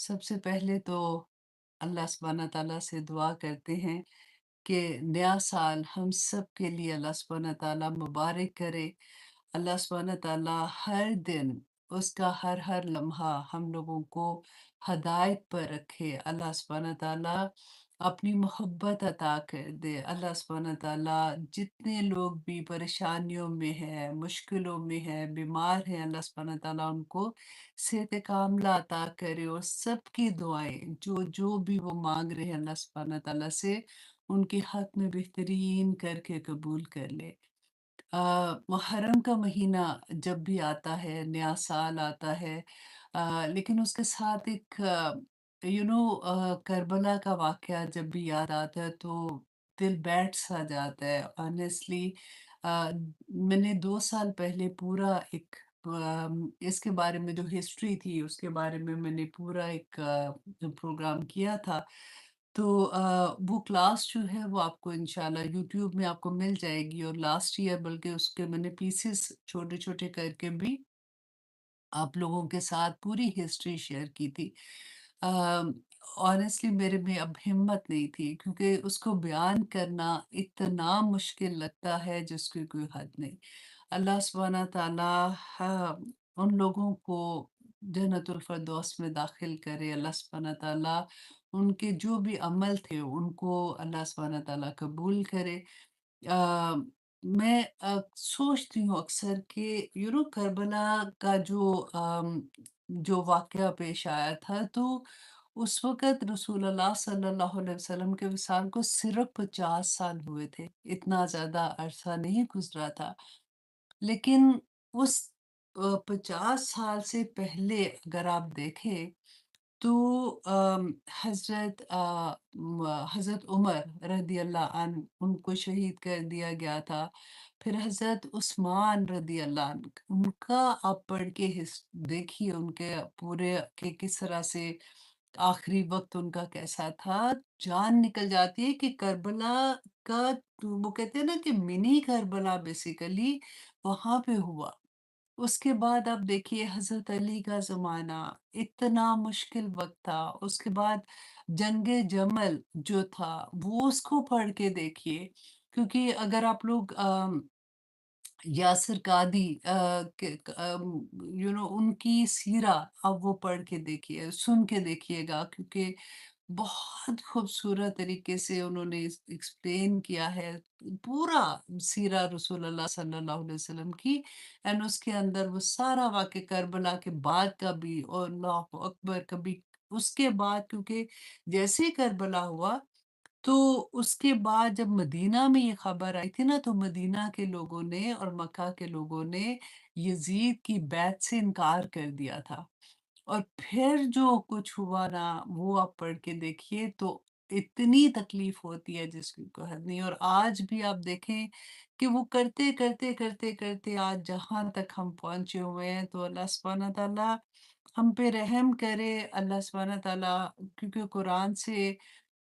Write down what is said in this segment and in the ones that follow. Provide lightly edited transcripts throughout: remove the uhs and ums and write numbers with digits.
سب سے پہلے تو اللہ سبحانہ تعالیٰ سے دعا کرتے ہیں کہ نیا سال ہم سب کے لیے اللہ سبحانہ تعالیٰ مبارک کرے۔ اللہ سبحانہ تعالیٰ ہر دن اس کا ہر لمحہ ہم لوگوں کو ہدایت پر رکھے۔ اللہ سبحانہ تعالیٰ اپنی محبت عطا کر دے۔ اللہ سبحانہ تعالیٰ جتنے لوگ بھی پریشانیوں میں ہیں، مشکلوں میں ہیں، بیمار ہیں، اللہ سبحانہ تعالیٰ ان کو صحت کاملہ عطا کرے، اور سب کی دعائیں جو بھی وہ مانگ رہے ہیں اللہ سبحانہ تعالیٰ سے، ان کے حق میں بہترین کر کے قبول کر لے۔ محرم کا مہینہ جب بھی آتا ہے، نیا سال آتا ہے، لیکن اس کے ساتھ ایک کربلا کا واقعہ جب بھی یاد آتا ہے تو دل بیٹھ سا جاتا ہے آنیسٹلی۔ میں نے 2 سال پہلے پورا ایک اس کے بارے میں جو ہسٹری تھی اس کے بارے میں نے پورا ایک پروگرام کیا تھا۔ تو وہ کلاس جو ہے وہ آپ کو انشاءاللہ یوٹیوب میں آپ کو مل جائے گی، اور لاسٹ ایئر بلکہ اس کے میں نے پیسز چھوٹے چھوٹے کر کے بھی آپ لوگوں کے ساتھ پوری ہسٹری شیئر کی تھی۔ آنیسٹلی میرے میں اب ہمت نہیں تھی، کیونکہ اس کو بیان کرنا اتنا مشکل لگتا ہے جس کی کوئی حد نہیں۔ اللہ سبحانہ تعالیٰ ان لوگوں کو جنت الفردوس میں داخل کرے۔ اللہ سبحانہ تعالیٰ ان کے جو بھی عمل تھے ان کو اللہ سبحانہ تعالیٰ قبول کرے۔ آ، میں سوچتی ہوں اکثر کہ کربلا کا جو واقعہ پیش آیا تھا، تو اس وقت رسول اللہ صلی اللہ علیہ وسلم کے وصال کو صرف 50 سال ہوئے تھے، اتنا زیادہ عرصہ نہیں گزرا تھا۔ لیکن اس 50 سال سے پہلے اگر آپ دیکھیں تو حضرت عمر رضی اللہ عنہ ان کو شہید کر دیا گیا تھا۔ پھر حضرت عثمان رضی اللہ عنہ، ان کا آپ پڑھ کے دیکھیے ان کے پورے کہ کس طرح سے آخری وقت ان کا کیسا تھا۔ جان نکل جاتی ہے کہ کربلا کا، وہ کہتے ہیں نا کہ منی کربلا بیسیکلی وہاں پہ ہوا۔ اس کے بعد آپ دیکھیے حضرت علی کا زمانہ، اتنا مشکل وقت تھا۔ اس کے بعد جنگ جمل جو تھا وہ اس کو پڑھ کے دیکھیے، کیونکہ اگر آپ لوگ یاسر قادی ان کی سیرہ اب وہ پڑھ کے دیکھیے، سن کے دیکھیے گا، کیونکہ بہت خوبصورت طریقے سے انہوں نے ایکسپلین کیا ہے پورا سیرہ رسول اللہ صلی اللہ علیہ وسلم کی، اینڈ اس کے اندر وہ سارا واقعہ کربلا کے بعد کا بھی، اور اللہ اکبر کبھی اس کے بعد، کیونکہ جیسے ہی کربلا ہوا تو اس کے بعد جب مدینہ میں یہ خبر آئی تھی نا، تو مدینہ کے لوگوں نے اور مکہ کے لوگوں نے یزید کی بیعت سے انکار کر دیا تھا۔ اور پھر جو کچھ ہوا نا وہ آپ پڑھ کے دیکھیے تو اتنی تکلیف ہوتی ہے جس کی کوئی حد نہیں۔ اور آج بھی آپ دیکھیں کہ وہ کرتے کرتے کرتے کرتے آج جہاں تک ہم پہنچے ہوئے ہیں، تو اللہ سبحانہ تعالیٰ ہم پہ رحم کرے۔ اللہ سبحانہ تعالیٰ، کیونکہ قرآن سے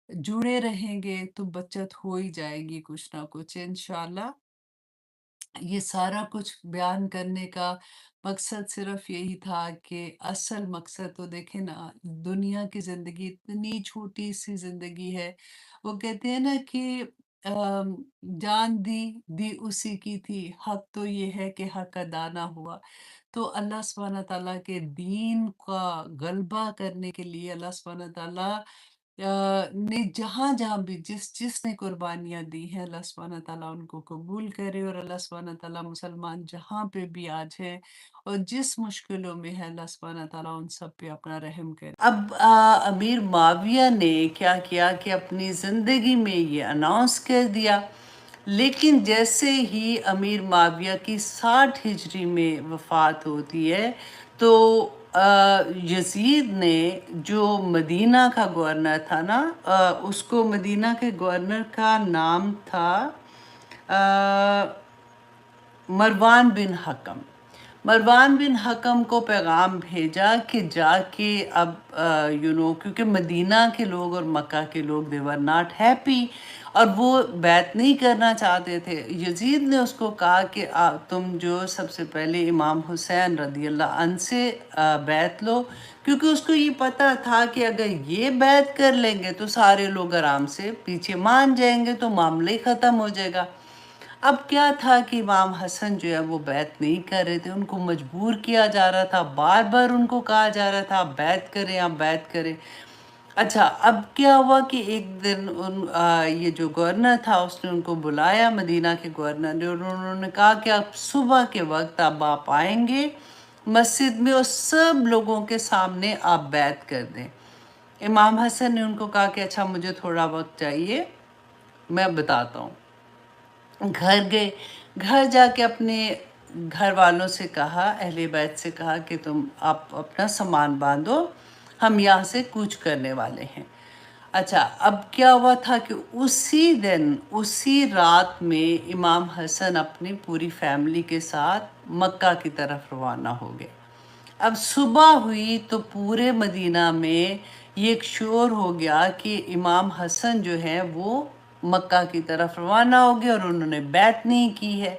جڑے رہیں گے تو بچت ہو ہی جائے گی کچھ نہ کچھ انشاءاللہ۔ یہ سارا کچھ بیان کرنے کا مقصد صرف یہی تھا کہ اصل مقصد تو دیکھیں نا، دنیا کی زندگی اتنی چھوٹی سی زندگی ہے۔ وہ کہتے ہیں نا کہ آم، جان دی دی اسی کی تھی، حق تو یہ ہے کہ حق ادا نہ ہوا۔ تو اللہ سبحانہ تعالیٰ کے دین کا غلبہ کرنے کے لیے اللہ سبحانہ تعالیٰ نے جہاں جہاں بھی جس نے قربانیاں دی ہیں، اللہ سبحانہ تعالیٰ ان کو قبول کرے، اور اللہ سبحانہ تعالیٰ مسلمان جہاں پہ بھی آج ہے اور جس مشکلوں میں ہے، اللہ سبحانہ تعالیٰ ان سب پہ اپنا رحم کرے۔ اب امیر معاویہ نے کیا کیا کہ اپنی زندگی میں یہ اناؤنس کر دیا، لیکن جیسے ہی امیر معاویہ کی 60 ہجری میں وفات ہوتی ہے، تو یزید نے جو مدینہ کا گورنر تھا نا، اس کو مدینہ کے گورنر کا نام تھا مروان بن حکم۔ مروان بن حکم کو پیغام بھیجا کہ جا کے اب کیونکہ مدینہ کے لوگ اور مکہ کے لوگ they were not happy اور وہ بیعت نہیں کرنا چاہتے تھے. یزید نے اس کو کہا کہ تم جو سب سے پہلے امام حسین رضی اللہ عنہ سے بیعت لو، کیونکہ اس کو یہ پتہ تھا کہ اگر یہ بیعت کر لیں گے تو سارے لوگ آرام سے پیچھے مان جائیں گے تو معاملہ ہی ختم ہو جائے گا. اب کیا تھا کہ امام حسن جو ہے وہ بیعت نہیں کر رہے تھے، ان کو مجبور کیا جا رہا تھا، بار بار ان کو کہا جا رہا تھا آپ بیعت کریں آپ بیعت کریں. اچھا اب کیا ہوا کہ ایک دن یہ جو گورنر تھا اس نے ان کو بلایا، مدینہ کے گورنر نے، اور انہوں نے کہا کہ آپ صبح کے وقت اب آپ آئیں گے مسجد میں اور سب لوگوں کے سامنے آپ بیعت کر دیں. امام حسن نے ان کو کہا کہ اچھا مجھے تھوڑا وقت چاہیے، میں بتاتا ہوں. گھر گئے، گھر جا کے اپنے گھر والوں سے کہا، اہل بیت سے کہا کہ آپ اپنا سامان باندھو، ہم یہاں سے کوچ کرنے والے ہیں. اچھا اب کیا ہوا تھا کہ اسی دن اسی رات میں امام حسن اپنی پوری فیملی کے ساتھ مکہ کی طرف روانہ ہو گئے. اب صبح ہوئی تو پورے مدینہ میں یہ ایک شور ہو گیا کہ امام حسن جو ہے وہ مکہ کی طرف روانہ ہو گئے اور انہوں نے بیعت نہیں کی ہے.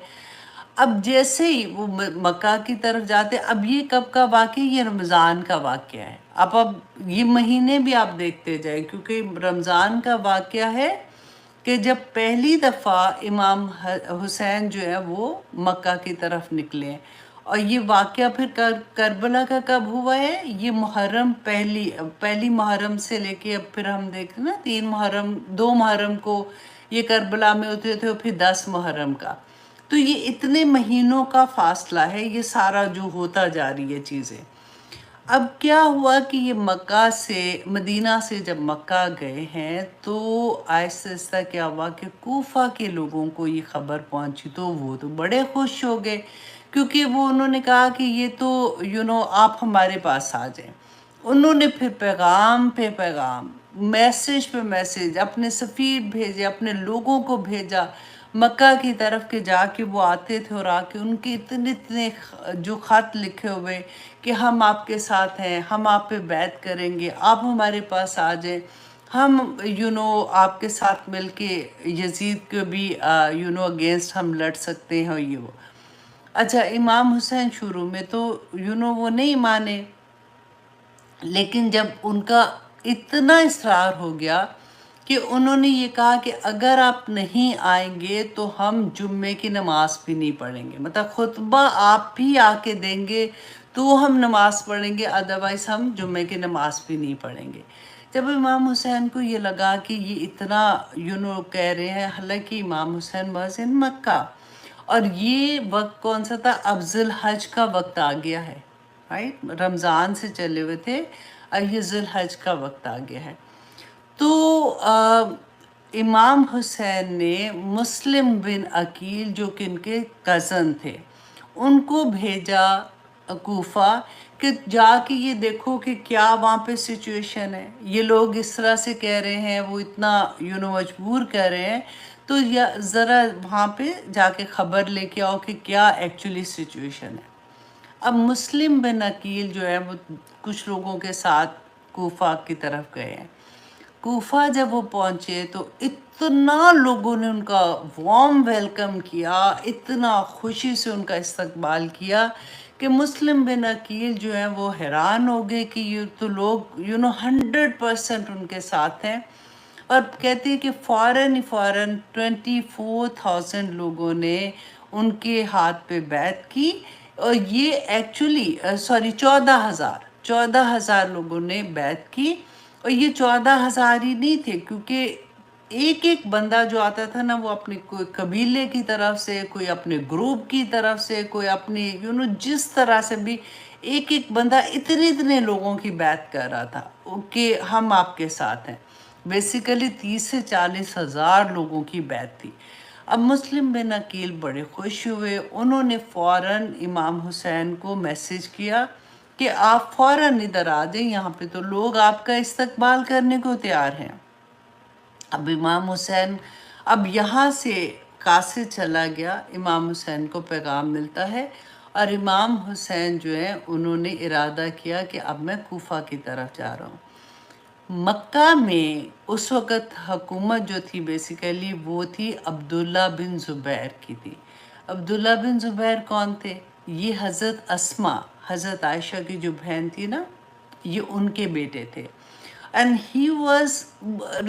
اب جیسے ہی وہ مکہ کی طرف جاتے، اب یہ کب کا واقعہ، یہ رمضان کا واقعہ ہے. اب یہ مہینے بھی آپ دیکھتے جائیں کیونکہ رمضان کا واقعہ ہے کہ جب پہلی دفعہ امام حسین جو ہے وہ مکہ کی طرف نکلے. اور یہ واقعہ پھر کربلا کا کب ہوا ہے، یہ محرم پہلی محرم سے لے کے اب پھر ہم دیکھتے ہیں نا 3 محرم 2 محرم کو یہ کربلا میں اترے تھے اور پھر 10 محرم کا. تو یہ اتنے مہینوں کا فاصلہ ہے، یہ سارا جو ہوتا جا رہی ہے چیزیں. اب کیا ہوا کہ یہ مکہ سے مدینہ سے جب مکہ گئے ہیں تو آہستہ آہستہ کیا ہوا کہ کوفہ کے لوگوں کو یہ خبر پہنچی تو وہ تو بڑے خوش ہو گئے، کیونکہ انہوں نے کہا کہ یہ تو آپ ہمارے پاس آ جائیں. انہوں نے پھر پیغام پہ پیغام، میسج پہ میسج، اپنے سفیر بھیجے، اپنے لوگوں کو بھیجا مکہ کی طرف کے جا کے وہ آتے تھے اور آ کے ان کے اتنے جو خط لکھے ہوئے کہ ہم آپ کے ساتھ ہیں، ہم آپ پہ بیعت کریں گے، آپ ہمارے پاس آ جائیں، ہم آپ کے ساتھ مل کے یزید کو بھی اگینسٹ ہم لڑ سکتے ہیں یہ وہ. اچھا امام حسین شروع میں تو وہ نہیں مانے، لیکن جب ان کا اتنا اصرار ہو گیا کہ انہوں نے یہ کہا کہ اگر آپ نہیں آئیں گے تو ہم جمعے کی نماز بھی نہیں پڑھیں گے، مطلب خطبہ آپ بھی آ کے دیں گے تو ہم نماز پڑھیں گے، ادروائز ہم جمعے کی نماز بھی نہیں پڑھیں گے. جب امام حسین کو یہ لگا کہ یہ اتنا کہہ رہے ہیں، حالانکہ امام حسین واز ان مکہ اور یہ وقت کون سا تھا، اب ذی الحج کا وقت آ گیا ہے، رائٹ، رمضان سے چلے ہوئے تھے، یہ ذی الحج کا وقت آ گیا ہے. تو امام حسین نے مسلم بن عقیل جو کہ ان کے کزن تھے ان کو بھیجا کوفہ کہ جا کے یہ دیکھو کہ کیا وہاں پہ سچویشن ہے، یہ لوگ اس طرح سے کہہ رہے ہیں، وہ اتنا مجبور کر رہے ہیں، تو ذرا وہاں پہ جا کے خبر لے کے آؤ کہ کیا ایکچولی سچویشن ہے. اب مسلم بن عقیل جو ہے وہ کچھ لوگوں کے ساتھ کوفہ کی طرف گئے ہیں. کوفہ جب وہ پہنچے تو اتنا لوگوں نے ان کا وارم ویلکم کیا، اتنا خوشی سے ان کا استقبال کیا کہ مسلم بن عقیل جو ہے وہ حیران ہو گئے کہ یہ تو لوگ 100% ان کے ساتھ ہیں. اور کہتے ہیں کہ فوراً 24,000 لوگوں نے ان کے ہاتھ پہ بیعت کی، اور یہ ایکچولی 14,000 لوگوں نے بیعت کی. اور یہ 14,000 ہی نہیں تھے، کیونکہ ایک ایک بندہ جو آتا تھا نا وہ اپنے کوئی قبیلے کی طرف سے، کوئی اپنے گروپ کی طرف سے، کوئی اپنے جس طرح سے بھی ایک ایک بندہ اتنے لوگوں کی بیعت کر رہا تھا کہ ہم آپ کے ساتھ ہیں. بیسیکلی 30 سے 40,000 لوگوں کی بیعت تھی. اب مسلم بن عقیل بڑے خوش ہوئے، انہوں نے فوراً امام حسین کو میسج کیا کہ آپ فوراً ادھر آ جائیں، یہاں پہ تو لوگ آپ کا استقبال کرنے کو تیار ہیں. اب امام حسین اب یہاں سے قاصد چلا گیا، امام حسین کو پیغام ملتا ہے اور امام حسین جو ہے انہوں نے ارادہ کیا کہ اب میں کوفہ کی طرف جا رہا ہوں۔ مکہ میں اس وقت حکومت جو تھی بیسیکلی وہ تھی عبداللہ بن زبیر کی تھی۔ عبداللہ بن زبیر کون تھے؟ یہ حضرت اسما، حضرت عائشہ کی جو بہن تھی نا، یہ ان کے بیٹے تھے۔ اینڈ ہی واز،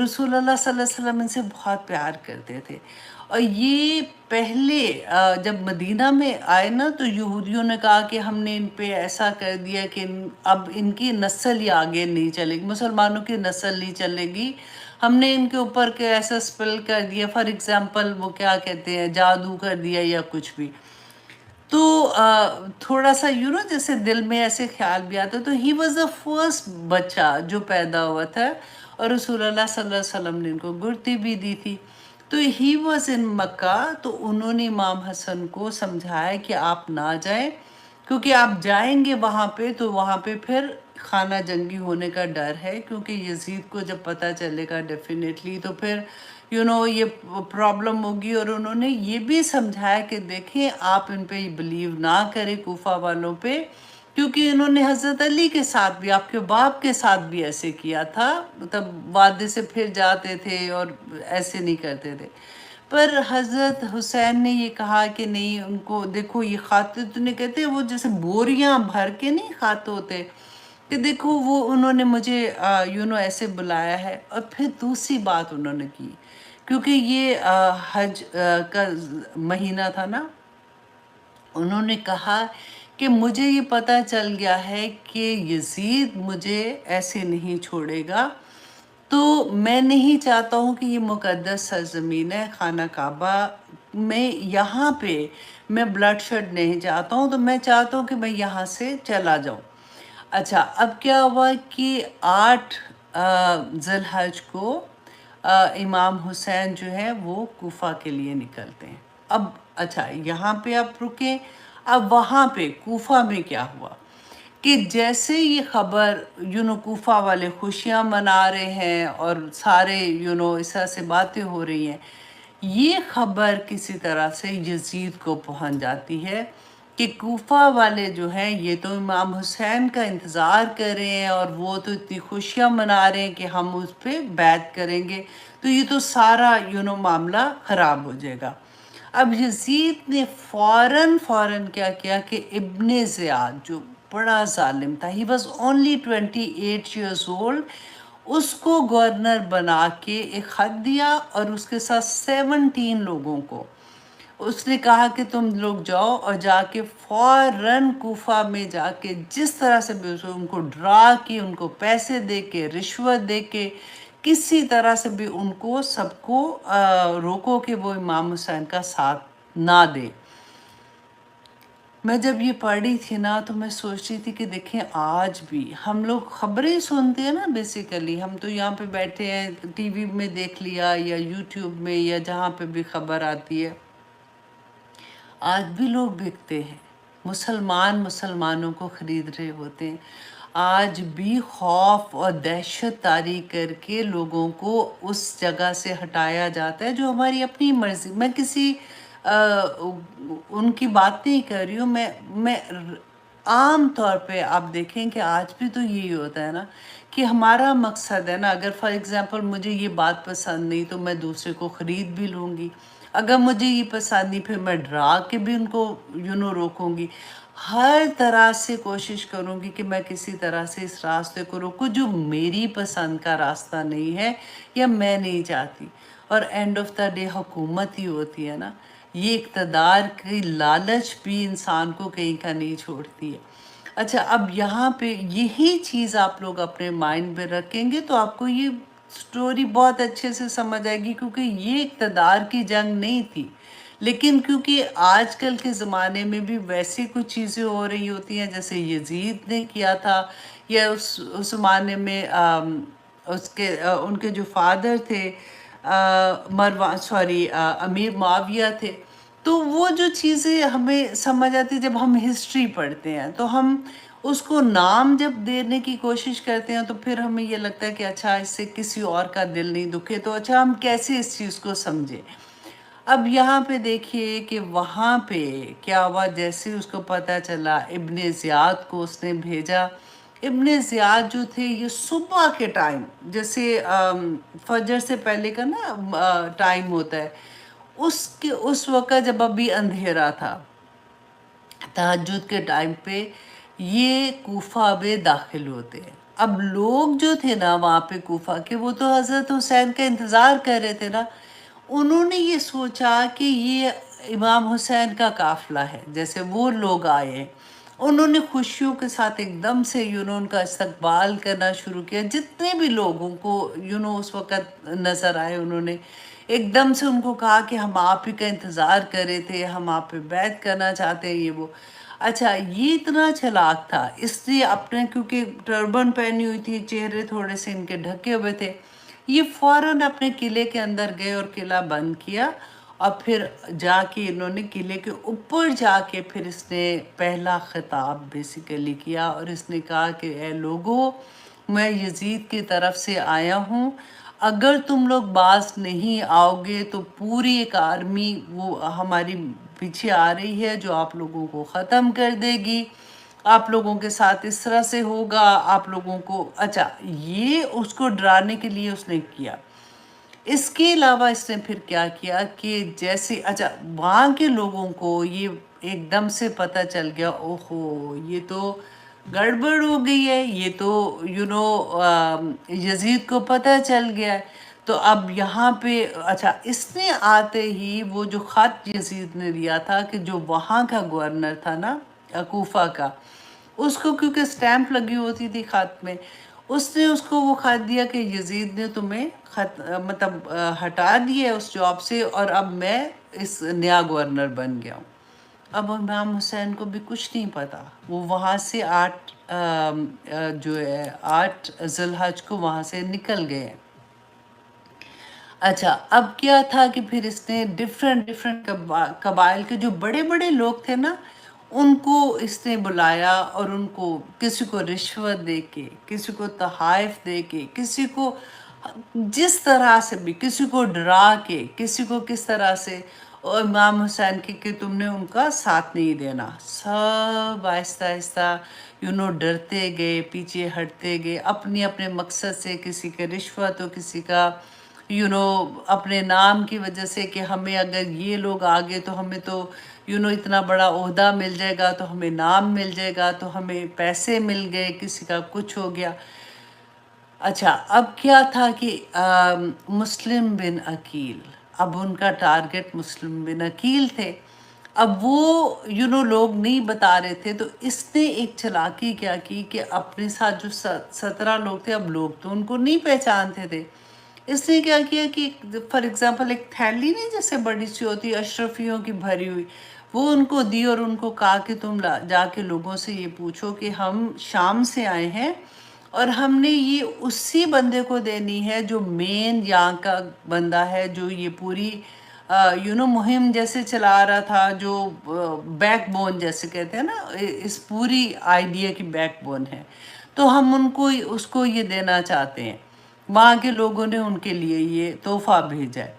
رسول اللہ صلی اللہ علیہ وسلم ان سے بہت پیار کرتے تھے۔ اور یہ پہلے جب مدینہ میں آئے نا تو یہودیوں نے کہا کہ ہم نے ان پہ ایسا کر دیا کہ اب ان کی نسل ہی آگے نہیں چلے گی، مسلمانوں کی نسل نہیں چلے گی، ہم نے ان کے اوپر ایسا سپل کر دیا، فار ایگزامپل وہ کیا کہتے ہیں، جادو کر دیا یا کچھ بھی۔ تو تھوڑا سا جیسے دل میں ایسے خیال بھی آتا، تو ہی واز دا فرسٹ بچہ جو پیدا ہوا تھا، اور رسول اللہ صلی اللہ علیہ وسلم نے ان کو گڑتی بھی دی تھی۔ تو ہی واز ان مکہ، تو انہوں نے امام حسن کو سمجھایا کہ آپ نہ جائیں، کیونکہ آپ جائیں گے وہاں پہ تو وہاں پہ پھر خانہ جنگی ہونے کا ڈر ہے، کیونکہ یزید کو جب پتہ چلے گا ڈیفینیٹلی تو پھر یہ پرابلم ہوگی۔ اور انہوں نے یہ بھی سمجھایا کہ دیکھیں آپ ان پہ بلیو نہ کریں، کوفہ والوں پہ، کیونکہ انہوں نے حضرت علی کے ساتھ بھی، آپ کے باپ کے ساتھ بھی ایسے کیا تھا، مطلب وعدے سے پھر جاتے تھے اور ایسے نہیں کرتے تھے۔ پر حضرت حسین نے یہ کہا کہ نہیں، ان کو دیکھو یہ خاطر تو نہیں کہتے، وہ جیسے بوریاں بھر کے نہیں خاتے ہوتے، کہ دیکھو وہ انہوں نے مجھے ایسے بلایا ہے۔ اور پھر دوسری بات انہوں نے کی، کیونکہ یہ حج کا مہینہ تھا نا، انہوں نے کہا کہ مجھے یہ پتہ چل گیا ہے کہ یزید مجھے ایسے نہیں چھوڑے گا، تو میں نہیں چاہتا ہوں کہ یہ مقدس سرزمین ہے خانہ کعبہ میں، یہاں پہ میں بلڈ شیڈ نہیں چاہتا ہوں، تو میں چاہتا ہوں کہ میں یہاں سے چلا جاؤں۔ اچھا، اب کیا ہوا کہ 8 ذی الحج کو امام حسین جو ہے وہ کوفہ کے لیے نکلتے ہیں۔ اب اچھا یہاں پہ آپ رکیں، اب وہاں پہ کوفہ میں کیا ہوا کہ جیسے یہ خبر کوفہ والے خوشیاں منا رہے ہیں اور سارے اس طرح سے باتیں ہو رہی ہیں، یہ خبر کسی طرح سے یزید کو پہنچ جاتی ہے کہ کوفہ والے جو ہیں یہ تو امام حسین کا انتظار کر رہے ہیں، اور وہ تو اتنی خوشیاں منا رہے ہیں کہ ہم اس پہ بیعت کریں گے، تو یہ تو سارا معاملہ خراب ہو جائے گا۔ اب یزید نے فوراً کیا کیا کہ ابن زیاد جو بڑا ظالم تھا، he was only 28 years old, اس کو گورنر بنا کے ایک خط دیا، اور اس کے ساتھ 17 لوگوں کو اس نے کہا کہ تم لوگ جاؤ، اور جا کے فوراً کوفہ میں جا کے جس طرح سے بھی ان کو ڈرا کے، ان کو پیسے دے کے، رشوت دے کے، کسی طرح سے بھی ان کو سب کو روکو کہ وہ امام حسین کا ساتھ نہ دے۔ میں جب یہ پڑھ رہی تھی نا تو میں سوچ رہی تھی کہ دیکھیں آج بھی ہم لوگ خبریں سنتے ہیں نا، بیسیکلی ہم تو یہاں پہ بیٹھے ہیں، ٹی وی میں دیکھ لیا یا یوٹیوب میں یا جہاں پہ بھی خبر آتی ہے، آج بھی لوگ بکتے ہیں، مسلمانوں کو خرید رہے ہوتے ہیں، آج بھی خوف اور دہشت طاری کر کے لوگوں کو اس جگہ سے ہٹایا جاتا ہے جو ہماری اپنی مرضی، میں کسی ان کی بات نہیں کر رہی ہوں، میں عام طور پہ آپ دیکھیں کہ آج بھی تو یہی ہوتا ہے نا کہ ہمارا مقصد ہے نا، اگر فار ایگزامپل مجھے یہ بات پسند نہیں تو میں دوسرے کو خرید بھی لوں گی، اگر مجھے یہ پسند نہیں پھر میں ڈرا کے بھی ان کو روکوں گی، ہر طرح سے کوشش کروں گی کہ میں کسی طرح سے اس راستے کو روکوں جو میری پسند کا راستہ نہیں ہے یا میں نہیں چاہتی۔ اور اینڈ آف دا ڈے حکومت ہی ہوتی ہے نا، یہ اقتدار کی لالچ بھی انسان کو کہیں کا نہیں چھوڑتی ہے۔ اچھا، اب یہاں پہ یہی چیز آپ لوگ اپنے مائنڈ میں رکھیں گے تو آپ کو یہ سٹوری بہت اچھے سے سمجھ آئے گی، کیونکہ یہ اقتدار کی جنگ نہیں تھی، لیکن کیونکہ آج کل کے زمانے میں بھی ویسی کچھ چیزیں ہو رہی ہوتی ہیں جیسے یزید نے کیا تھا، یا اس زمانے میں ان کے جو فادر تھے امیر معاویہ تھے، تو وہ جو چیزیں ہمیں سمجھ آتی جب ہم ہسٹری پڑھتے ہیں تو ہم اس کو نام جب دینے کی کوشش کرتے ہیں تو پھر ہمیں یہ لگتا ہے کہ اچھا اس سے کسی اور کا دل نہیں دکھے، تو اچھا ہم کیسے اس چیز کو سمجھیں۔ اب یہاں پہ دیکھیے کہ وہاں پہ کیا ہوا، جیسے اس کو پتہ چلا ابن زیاد کو اس نے بھیجا. ابن زیاد جو تھے یہ صبح کے ٹائم، جیسے فجر سے پہلے کا نا ٹائم ہوتا ہے، اس وقت جب ابھی اندھیرا تھا، تہجد کے ٹائم پہ یہ کوفہ میں داخل ہوتے ہیں. اب لوگ جو تھے نا وہاں پہ کوفہ کے، وہ تو حضرت حسین کا انتظار کر رہے تھے نا. انہوں نے یہ سوچا کہ یہ امام حسین کا قافلہ ہے، جیسے وہ لوگ آئے ہیں. انہوں نے خوشیوں کے ساتھ ایک دم سے ان کا استقبال کرنا شروع کیا. جتنے بھی لوگوں کو اس وقت نظر آئے، انہوں نے ایک دم سے ان کو کہا کہ ہم آپ ہی کا انتظار کر رہے تھے، ہم آپ پہ بیعت کرنا چاہتے ہیں، یہ وہ. اچھا، یہ اتنا چلاک تھا، اس لیے اپنے کیونکہ ٹربن پہنی ہوئی تھی، چہرے تھوڑے سے ان کے ڈھکے ہوئے تھے، یہ فوراً اپنے قلعے کے اندر گئے اور قلعہ بند کیا. اور پھر جا کے انہوں نے قلعے کے اوپر جا کے پھر اس نے پہلا خطاب بیسیکلی کیا، اور اس نے کہا کہ اے لوگو، میں یزید کی طرف سے آیا ہوں. اگر تم لوگ باز نہیں آؤ گے تو پوری ایک آرمی وہ ہماری پیچھے آ رہی ہے جو آپ لوگوں کو ختم کر دے گی. آپ لوگوں کے ساتھ اس طرح سے ہوگا، آپ لوگوں کو. اچھا، یہ اس کو ڈرانے کے لیے اس نے کیا. اس کے علاوہ اس نے پھر کیا کیا کہ جیسے اچھا وہاں کے لوگوں کو یہ ایک دم سے پتہ چل گیا، اوہو یہ تو گڑبڑ ہو گئی ہے، یہ تو یزید کو پتہ چل گیا ہے. تو اب یہاں پہ اچھا، اس نے آتے ہی وہ جو خط یزید نے دیا تھا کہ جو وہاں کا گورنر تھا نا کوفہ کا، اس کو کیونکہ سٹیمپ لگی ہوتی تھی خط میں، اس نے اس کو وہ خط دیا کہ یزید نے تمہیں مطلب ہٹا دیا اس جاب سے، اور اب میں اس نیا گورنر بن گیا ہوں. اب امام حسین کو بھی کچھ نہیں پتا. وہ وہاں سے 8 ذی الحج کو وہاں سے نکل گئے. اچھا، اب کیا تھا کہ پھر اس نے ڈیفرنٹ قبائل کے جو بڑے بڑے لوگ تھے نا، ان کو اس نے بلایا، اور ان کو کسی کو رشوت دے کے، کسی کو تحائف دے کے، کسی کو جس طرح سے بھی، کسی کو ڈرا کے، کسی کو کس طرح سے، اور امام حسین کی کہ تم نے ان کا ساتھ نہیں دینا. سب آہستہ آہستہ ڈرتے گئے، پیچھے ہٹتے گئے اپنی اپنے مقصد سے. کسی کا رشوت ہو، کسی کا اپنے نام کی وجہ سے کہ ہمیں اگر یہ لوگ آگے تو ہمیں تو اتنا بڑا عہدہ مل جائے گا، تو ہمیں نام مل جائے گا، تو ہمیں پیسے مل گئے، کسی کا کچھ ہو گیا. اچھا، اب کیا تھا کہ مسلم بن عقیل، اب ان کا ٹارگٹ مسلم بن عقیل تھے. اب وہ لوگ نہیں بتا رہے تھے، تو اس نے ایک چلاکی کیا کی کہ اپنے ساتھ جو 17 لوگ تھے، اب لوگ تو ان کو نہیں پہچانتے تھے. اس نے کیا کیا کہ فار ایگزامپل ایک تھیلی نہیں جیسے بڑی سی ہوتی اشرفیوں کی بھری ہوئی، وہ ان کو دی، اور ان کو کہا کہ تم جا کے لوگوں سے یہ پوچھو کہ ہم شام سے آئے ہیں، اور ہم نے یہ اسی بندے کو دینی ہے جو مین یہاں کا بندہ ہے، جو یہ پوری مہم جیسے چلا رہا تھا، جو بیک بون جیسے کہتے ہیں نا، اس پوری آئیڈیا کی بیک بون ہے. تو ہم اس کو یہ دینا چاہتے ہیں. وہاں کے لوگوں نے ان کے لیے یہ تحفہ بھیجا ہے.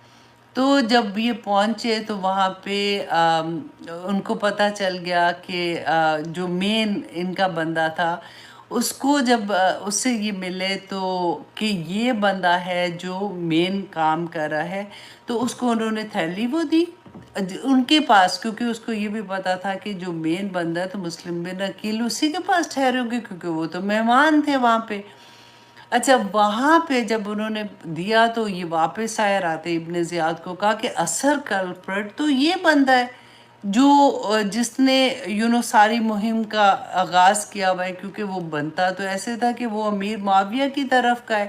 تو جب یہ پہنچے تو وہاں پہ ان کو پتہ چل گیا کہ جو مین ان کا بندہ تھا، اس کو جب اس سے یہ ملے تو کہ یہ بندہ ہے جو مین کام کر رہا ہے، تو اس کو انہوں نے تھیلی وہ دی ان کے پاس، کیونکہ اس کو یہ بھی پتا تھا کہ جو مین بندہ ہے تو مسلم بن عقیل اسی کے پاس ٹھہرے ہوگے، کیونکہ وہ تو مہمان تھے وہاں پہ. اچھا، وہاں پہ جب انہوں نے دیا تو یہ واپس آئے. راتے ابن زیاد کو کہا کہ اصل کلپرٹ تو یہ بندہ ہے جو جس نے ساری مہم کا آغاز کیا ہوا ہے، کیونکہ وہ بنتا تو ایسے تھا کہ وہ امیر معاویہ کی طرف کا ہے،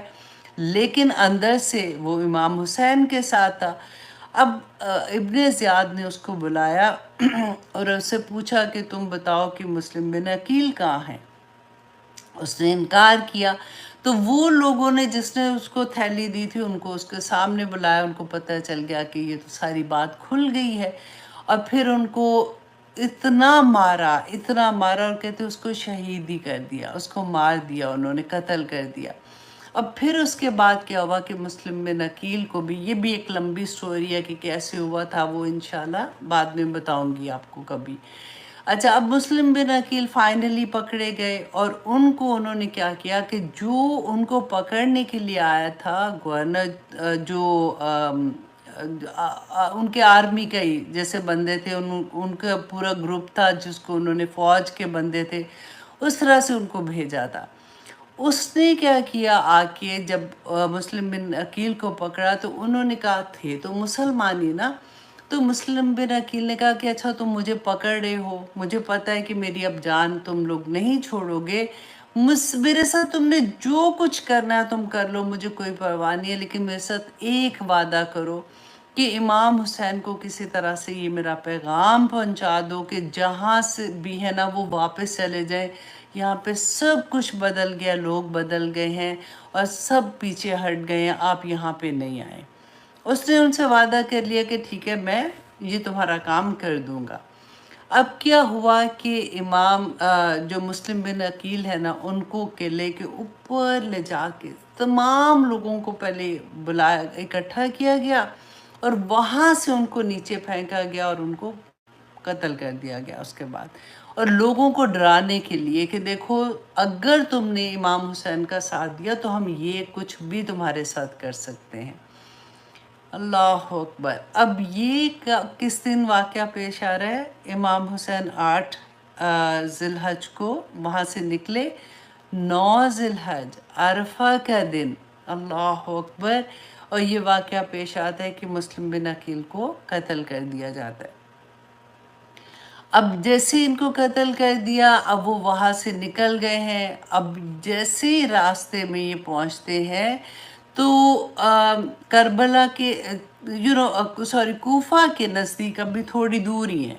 لیکن اندر سے وہ امام حسین کے ساتھ تھا. اب ابن زیاد نے اس کو بلایا اور اس سے پوچھا کہ تم بتاؤ کہ مسلم بن عقیل کہاں ہیں. اس نے انکار کیا. تو وہ لوگوں نے جس نے اس کو تھیلی دی تھی، ان کو اس کے سامنے بلایا. ان کو پتہ چل گیا کہ یہ تو ساری بات کھل گئی ہے، اور پھر ان کو اتنا مارا اور کہتے اس کو شہید ہی کر دیا، اس کو مار دیا، انہوں نے قتل کر دیا. اب پھر اس کے بعد کیا ہوا کہ مسلم بن عقیل کو بھی، یہ بھی ایک لمبی سٹوری ہے کہ کیسے ہوا تھا، وہ انشاءاللہ بعد میں بتاؤں گی آپ کو کبھی۔ اچھا، اب مسلم بن عقیل فائنلی پکڑے گئے، اور ان کو انہوں نے کیا کیا کہ جو ان کو پکڑنے کے لیے آیا تھا گورنر، جو ان کے آرمی کا ہی جیسے بندے تھے، ان کا پورا گروپ تھا جس کو انہوں نے فوج کے بندے تھے، اس طرح سے ان کو بھیجا تھا۔ اس نے کیا کیا، آ کے جب مسلم بن عقیل کو پکڑا تو انہوں نے کہا، تھے تو مسلمان ہی نا، تو مسلم بن عقیل نے کہا کہ اچھا تم مجھے پکڑ رہے ہو، مجھے پتہ ہے کہ میری اب جان تم لوگ نہیں چھوڑو گے، میرے ساتھ تم نے جو کچھ کرنا ہے تم کر لو، مجھے کوئی پرواہ نہیں ہے، لیکن میرے ساتھ ایک وعدہ کرو کہ امام حسین کو کسی طرح سے یہ میرا پیغام پہنچا دو کہ جہاں سے بھی ہے نا وہ واپس چلے جائیں، یہاں پہ سب کچھ بدل گیا، لوگ بدل گئے ہیں اور سب پیچھے ہٹ گئے ہیں، آپ یہاں پہ نہیں آئیں۔ اس نے ان سے وعدہ کر لیا کہ ٹھیک ہے، میں یہ تمہارا کام کر دوں گا۔ اب کیا ہوا کہ امام جو مسلم بن عقیل ہے نا، ان کو قلعے کے اوپر لے جا کے تمام لوگوں کو پہلے بلایا، اکٹھا کیا گیا، اور وہاں سے ان کو نیچے پھینکا گیا اور ان کو قتل کر دیا گیا اس کے بعد، اور لوگوں کو ڈرانے کے لیے کہ دیکھو اگر تم نے امام حسین کا ساتھ دیا تو ہم یہ کچھ بھی تمہارے ساتھ کر سکتے ہیں۔ اللہ اکبر۔ اب یہ کس دن واقعہ پیش آ رہا ہے؟ امام حسین 8 ذی الحج کو وہاں سے نکلے، 9 ذی الحج عرفہ کا دن، اللہ اکبر، اور یہ واقعہ پیش آتا ہے کہ مسلم بن عقیل کو قتل کر دیا جاتا ہے۔ اب جیسے ان کو قتل کر دیا، اب وہ وہاں سے نکل گئے ہیں، اب جیسے ہی راستے میں یہ پہنچتے ہیں تو کربلا کے کوفہ کے نزدیک ابھی تھوڑی دور ہی ہے،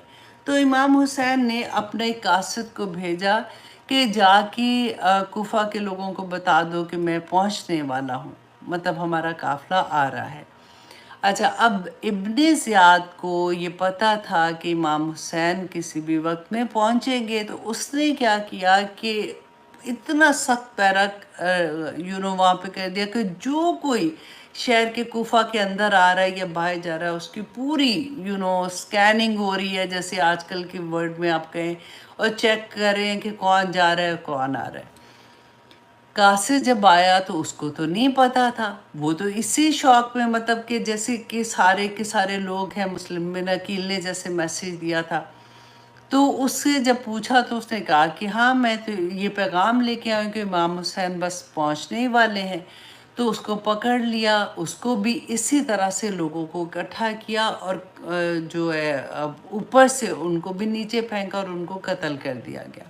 تو امام حسین نے اپنے ایک قاصد کو بھیجا کہ جا کے کوفہ کے لوگوں کو بتا دو کہ میں پہنچنے والا ہوں، مطلب ہمارا قافلہ آ رہا ہے۔ اچھا، اب ابن زیاد کو یہ پتا تھا کہ امام حسین کسی بھی وقت میں پہنچیں گے، تو اس نے کیا کیا کہ اتنا سخت پیرا وہاں پہ کر دیا کہ جو کوئی شہر کے کوفہ کے اندر آ رہا ہے یا باہر جا رہا ہے، اس کی پوری سکیننگ ہو رہی ہے، جیسے آج کل کے ورڈ میں آپ کہیں، اور چیک کریں کہ کون جا رہا ہے کون آ رہا ہے۔ قاصد جب آیا تو اس کو تو نہیں پتا تھا، وہ تو اسی شوق میں، مطلب کہ جیسے کہ سارے کے سارے لوگ ہیں، مسلم بن عقیل نے جیسے میسیج دیا تھا، تو اس سے جب پوچھا تو اس نے کہا کہ ہاں میں تو یہ پیغام لے کے آؤں کہ امام حسین بس پہنچنے ہی والے ہیں، تو اس کو پکڑ لیا، اس کو بھی اسی طرح سے لوگوں کو اکٹھا کیا، اور جو ہے اوپر سے ان کو بھی نیچے پھینکا اور ان کو قتل کر دیا گیا۔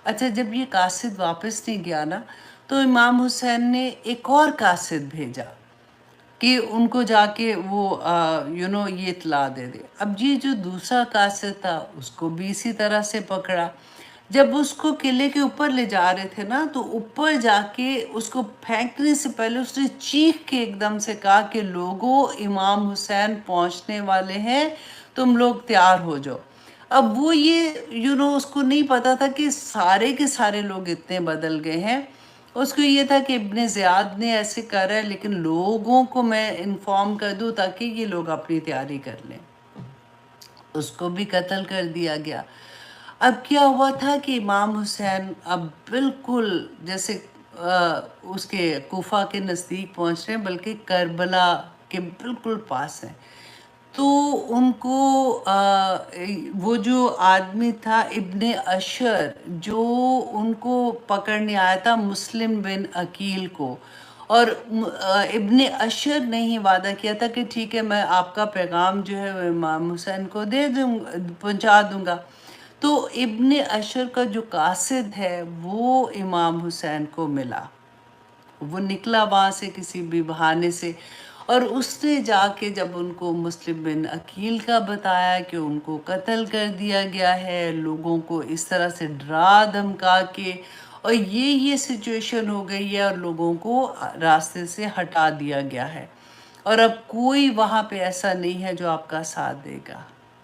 اچھا، جب یہ قاصد واپس نہیں گیا نا، تو امام حسین نے ایک اور قاصد بھیجا کہ ان کو جا کے وہ یہ اطلاع دے دے۔ اب یہ جو دوسرا قاصد تھا اس کو بھی اسی طرح سے پکڑا۔ جب اس کو قلعے کے اوپر لے جا رہے تھے نا، تو اوپر جا کے اس کو پھینکنے سے پہلے اس نے چیخ کے ایک دم سے کہا کہ لوگوں، امام حسین پہنچنے والے ہیں، تم لوگ تیار ہو جاؤ۔ اب وہ یہ اس کو نہیں پتا تھا کہ سارے کے سارے لوگ اتنے بدل گئے ہیں، اس کو یہ تھا کہ ابن زیاد نے ایسے کرا ہے، لیکن لوگوں کو میں انفارم کر دوں تاکہ یہ لوگ اپنی تیاری کر لیں۔ اس کو بھی قتل کر دیا گیا۔ اب کیا ہوا تھا کہ امام حسین اب بالکل جیسے اس کے کوفہ کے نزدیک پہنچ رہے ہیں، بلکہ کربلا کے بالکل پاس ہیں، تو ان کو وہ جو آدمی تھا ابن اشر، جو ان کو پکڑنے آیا تھا مسلم بن عقیل کو، اور ابن اشر نے ہی وعدہ کیا تھا کہ ٹھیک ہے میں آپ کا پیغام جو ہے وہ امام حسین کو پہنچا دوں گا، تو ابن اشر کا جو قاصد ہے وہ امام حسین کو ملا، وہ نکلا وہاں سے کسی بھی بہانے سے، اور اس نے جا کے جب ان کو مسلم بن عقیل کا بتایا کہ ان کو قتل کر دیا گیا ہے، لوگوں کو اس طرح سے ڈرا دھمکا کے، اور یہ سچویشن ہو گئی ہے، اور لوگوں کو راستے سے ہٹا دیا گیا ہے، اور اب کوئی وہاں پہ ایسا نہیں ہے جو آپ کا ساتھ دے گا۔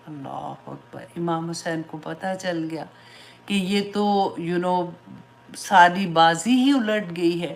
اللہ اکبر۔ امام حسین کو پتہ چل گیا کہ یہ تو ساری بازی ہی الٹ گئی ہے،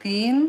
3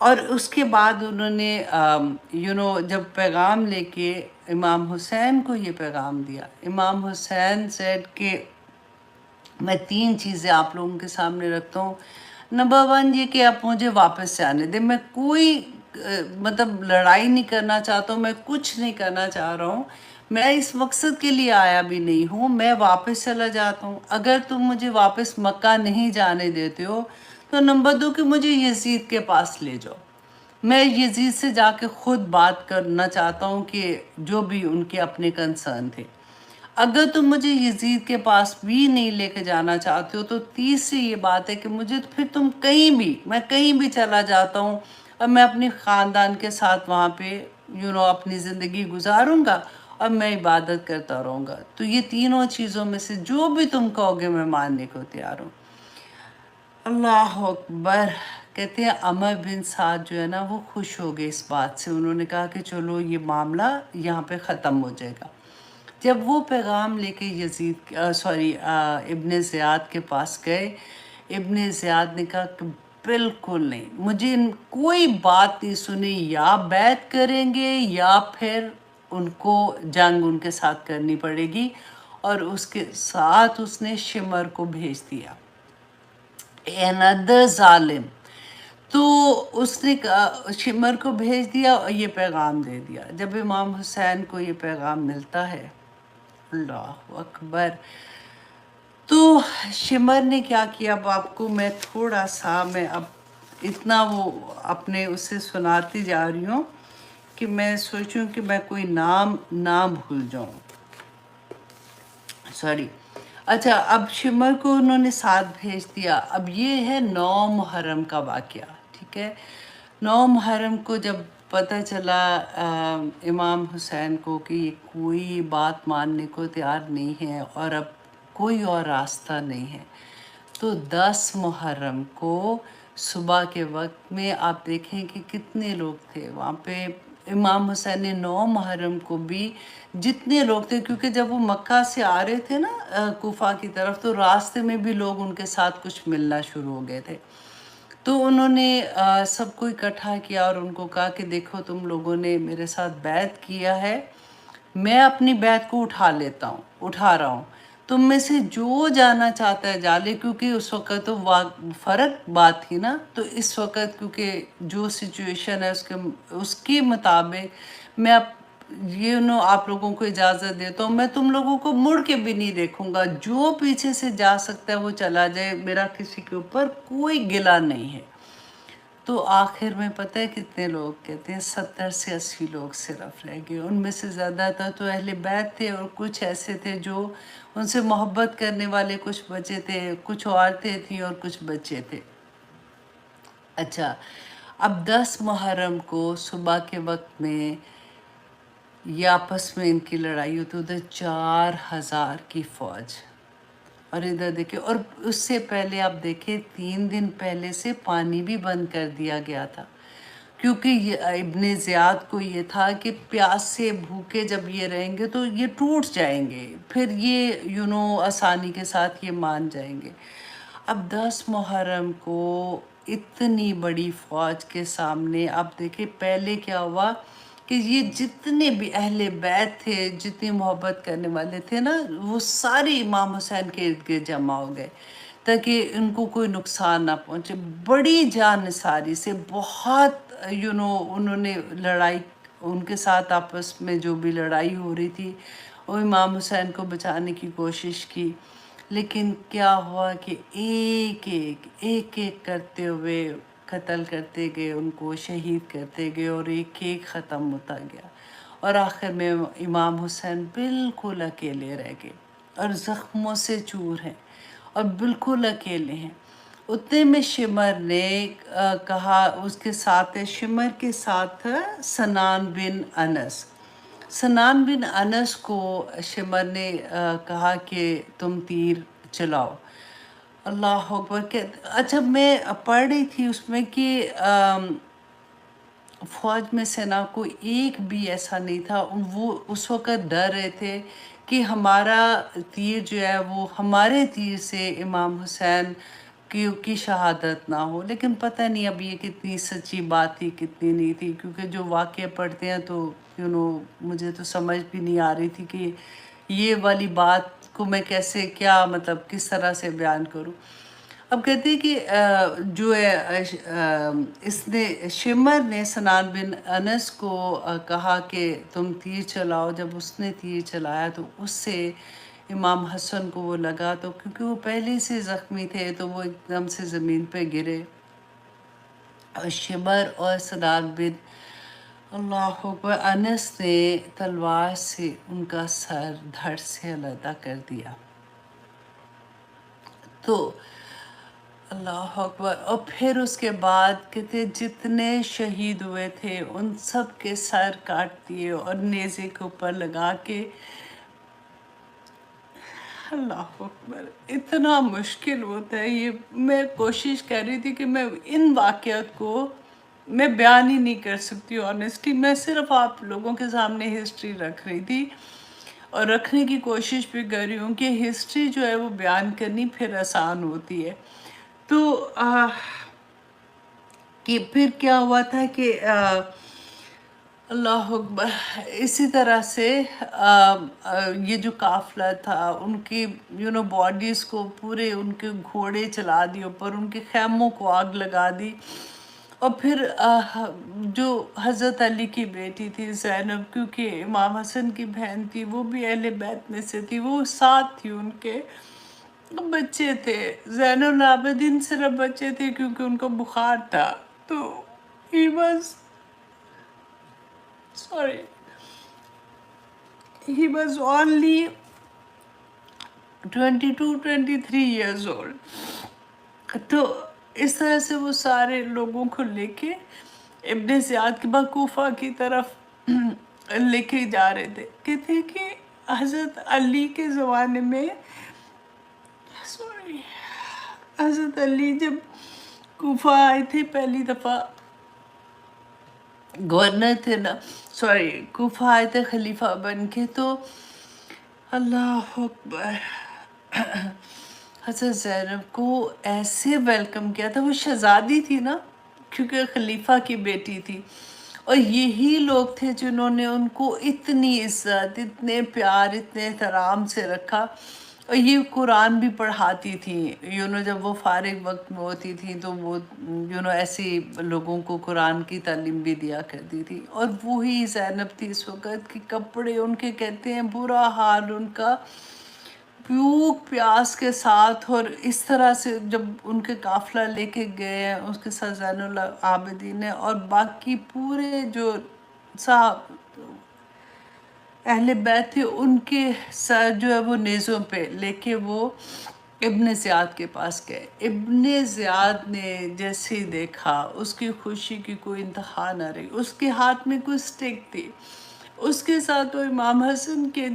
اور اس کے بعد انہوں نے جب پیغام لے کے امام حسین کو یہ پیغام دیا، امام حسین سیڈ کہ میں 3 چیزیں آپ لوگوں کے سامنے رکھتا ہوں۔ نمبر 1 یہ کہ آپ مجھے واپس سے آنے دیں، میں کوئی مطلب لڑائی نہیں کرنا چاہتا ہوں، میں کچھ نہیں کرنا چاہ رہا ہوں، میں اس مقصد کے لیے آیا بھی نہیں ہوں، میں واپس چلا جاتا ہوں۔ اگر تم مجھے واپس مکہ نہیں جانے دیتے ہو تو نمبر 2 کہ مجھے یزید کے پاس لے جاؤ، میں یزید سے جا کے خود بات کرنا چاہتا ہوں کہ جو بھی ان کے اپنے کنسرن تھے۔ اگر تم مجھے یزید کے پاس بھی نہیں لے کے جانا چاہتے ہو تو تیسری یہ بات ہے کہ مجھے پھر تم میں کہیں بھی چلا جاتا ہوں اور میں اپنی خاندان کے ساتھ وہاں پہ اپنی زندگی گزاروں گا اور میں عبادت کرتا رہوں گا۔ تو یہ تینوں چیزوں میں سے جو بھی تم کہو گے میں ماننے کو تیار ہوں۔ اللہ اکبر۔ کہتے ہیں عمر بن سعد جو ہے نا وہ خوش ہو گئے اس بات سے، انہوں نے کہا کہ چلو یہ معاملہ یہاں پہ ختم ہو جائے گا۔ جب وہ پیغام لے کے ابن زیاد کے پاس گئے، ابن زیاد نے کہا کہ بالکل نہیں، مجھے کوئی بات نہیں سنی، یا بیعت کریں گے یا پھر ان کو جنگ ان کے ساتھ کرنی پڑے گی، اور اس کے ساتھ اس نے شمر کو بھیج دیا، another ظالم۔ تو اس نے شمر کو بھیج دیا اور یہ پیغام دے دیا۔ جب امام حسین کو یہ پیغام ملتا ہے، اللہ اکبر، تو شمر نے کیا کیا، اب آپ کو میں تھوڑا سا اب اتنا وہ اپنے اسے سناتی جا رہی ہوں کہ میں سوچوں کہ میں کوئی نام نہ بھول جاؤں، سوری۔ اچھا، اب شمر کو انہوں نے ساتھ بھیج دیا۔ اب یہ ہے 9 محرم کا واقعہ، ٹھیک ہے۔ 9 محرم کو جب پتہ چلا امام حسین کو کہ یہ کوئی بات ماننے کو تیار نہیں ہے اور اب کوئی اور راستہ نہیں ہے، تو 10 محرم کو صبح کے وقت میں آپ دیکھیں کہ کتنے لوگ تھے وہاں پہ۔ امام حسین نے 9 محرم کو بھی جتنے لوگ تھے، کیونکہ جب وہ مکہ سے آ رہے تھے نا کوفہ کی طرف، تو راستے میں بھی لوگ ان کے ساتھ کچھ ملنا شروع ہو گئے تھے، تو انہوں نے سب کو اکٹھا کیا اور ان کو کہا کہ دیکھو تم لوگوں نے میرے ساتھ بیعت کیا ہے، میں اپنی بیعت کو اٹھا رہا ہوں، تم میں سے جو جانا چاہتا ہے جا لے، کیونکہ اس وقت تو فرق بات تھی نا، تو اس وقت کیونکہ جو سچویشن ہے اس کے مطابق میں آپ لوگوں کو اجازت دیتا ہوں، میں تم لوگوں کو مڑ کے بھی نہیں دیکھوں گا، جو پیچھے سے جا سکتا ہے وہ چلا جائے، میرا کسی کے اوپر کوئی گلہ نہیں ہے۔ تو آخر میں پتہ ہے کتنے لوگ، کہتے ہیں 70 سے 80 لوگ صرف رہ گئے، ان میں سے زیادہ تر تو اہل بیت تھے اور کچھ ایسے تھے جو ان سے محبت کرنے والے کچھ بچے تھے، کچھ عورتیں تھیں اور کچھ بچے تھے۔ اچھا، اب 10 محرم کو صبح کے وقت میں یہ آپس میں ان کی لڑائی ہوتی، ادھر 4000 کی فوج، اور ادھر دیکھیں، اور اس سے پہلے آپ دیکھیں 3 دن پہلے سے پانی بھی بند کر دیا گیا تھا، کیونکہ ابن زیاد کو یہ تھا کہ پیاس سے بھوکے جب یہ رہیں گے تو یہ ٹوٹ جائیں گے، پھر یہ آسانی کے ساتھ یہ مان جائیں گے۔ اب 10 محرم کو اتنی بڑی فوج کے سامنے آپ دیکھیں پہلے کیا ہوا کہ یہ جتنے بھی اہل بیت تھے، جتنی محبت کرنے والے تھے نا، وہ سارے امام حسین کے ارد گرد جمع ہو گئے تاکہ ان کو کوئی نقصان نہ پہنچے۔ بڑی جان نثاری سے بہت انہوں نے لڑائی، ان کے ساتھ آپس میں جو بھی لڑائی ہو رہی تھی وہ امام حسین کو بچانے کی کوشش کی، لیکن کیا ہوا کہ ایک ایک کرتے ہوئے قتل کرتے گئے، ان کو شہید کرتے گئے، اور ایک ایک ختم ہوتا گیا، اور آخر میں امام حسین بالکل اکیلے رہ گئے اور زخموں سے چور ہیں اور بالکل اکیلے ہیں۔ اتنے میں شمر نے کہا، اس کے ساتھ شمر کے ساتھ سنان بن انس، سنان بن انس کو شمر نے کہا کہ تم تیر چلاؤ۔ اللہ اکبر۔ اچھا، میں پڑھ رہی تھی اس میں کہ فوج میں سے نا کوئی ایک بھی ایسا نہیں تھا، وہ اس وقت ڈر رہے تھے کہ ہمارا تیر جو ہے وہ ہمارے تیر سے امام حسین کی شہادت نہ ہو، لیکن پتہ نہیں اب یہ کتنی سچی بات تھی کتنی نہیں تھی، کیونکہ جو واقعہ پڑھتے ہیں تو مجھے تو سمجھ بھی نہیں آ رہی تھی کہ یہ والی بات کو میں کیسے کیا مطلب کس طرح سے بیان کروں۔ اب کہتے ہیں کہ جو ہے اس نے شمر نے سنان بن انس کو کہا کہ تم تیر چلاؤ۔ جب اس نے تیر چلایا تو اس سے امام حسن کو وہ لگا، تو کیونکہ وہ پہلے سے زخمی تھے تو وہ ایک دم سے زمین پہ گرے، اور شمر اور سنان بن اللہ اکبر انس نے تلوار سے ان کا سر دھڑ سے علیحدہ کر دیا۔ تو اللہ اکبر، اور پھر اس کے بعد کہتے جتنے شہید ہوئے تھے ان سب کے سر کاٹ دیے اور نیزے کے اوپر لگا کے۔ اللہ اکبر، اتنا مشکل ہوتا ہے یہ۔ میں کوشش کر رہی تھی کہ میں ان واقعات کو میں بیان ہی نہیں کر سکتی آنیسٹلی، میں صرف آپ لوگوں کے سامنے ہسٹری رکھ رہی تھی اور رکھنے کی کوشش بھی کر رہی ہوں کہ ہسٹری جو ہے وہ بیان کرنی پھر آسان ہوتی ہے۔ تو کہ پھر کیا ہوا تھا کہ اللہ اکبر، اسی طرح سے یہ جو قافلہ تھا ان کی باڈیز کو پورے ان کے گھوڑے چلا دی اوپر، ان کے خیموں کو آگ لگا دی، اور پھر جو حضرت علی کی بیٹی تھی زینب، کیونکہ امام حسن کی بہن تھی، وہ بھی اہل بیت میں سے تھی، وہ ساتھ تھی ان کے، بچے تھے۔ زین العابدین صرف بچے تھے کیونکہ ان کو بخار تھا، تو he was sorry he was only 22-23 years old۔ تو اس طرح سے وہ سارے لوگوں کو لے کے ابن زیاد کے بعد کوفہ کی طرف لے کے جا رہے تھے۔ کہتے ہیں کہ حضرت علی کے زمانے میں سوری حضرت علی جب کوفہ آئے تھے پہلی دفعہ، گورنر تھے نا، سوری کوفہ آئے تھے خلیفہ بن کے، تو اللہ اکبر، حضرت زینب کو ایسے ویلکم کیا تھا۔ وہ شہزادی تھی نا، کیونکہ خلیفہ کی بیٹی تھی، اور یہی لوگ تھے جنہوں نے ان کو اتنی عزت، اتنے پیار، اتنے احترام سے رکھا، اور یہ قرآن بھی پڑھاتی تھیں۔ جب وہ فارغ وقت میں ہوتی تھیں تو وہ ایسے لوگوں کو قرآن کی تعلیم بھی دیا کرتی تھی۔ اور وہی زینب تھی اس وقت کہ کپڑے ان کے کہتے ہیں برا حال ان کا، بھوک پیاس کے ساتھ، اور اس طرح سے جب ان کے قافلہ لے کے گئے ہیں اس کے ساتھ زین العابدین نے، اور باقی پورے جو صاحب اہل بیت تھے ان کے سر جو ہے وہ نیزوں پہ لے کے وہ ابن زیاد کے پاس گئے۔ ابن زیاد نے جیسے ہی دیکھا اس کی خوشی کی کوئی انتہا نہ رہی۔ اس کے ہاتھ میں کوئی سٹک تھی، اس کے ساتھ وہ امام حسن کے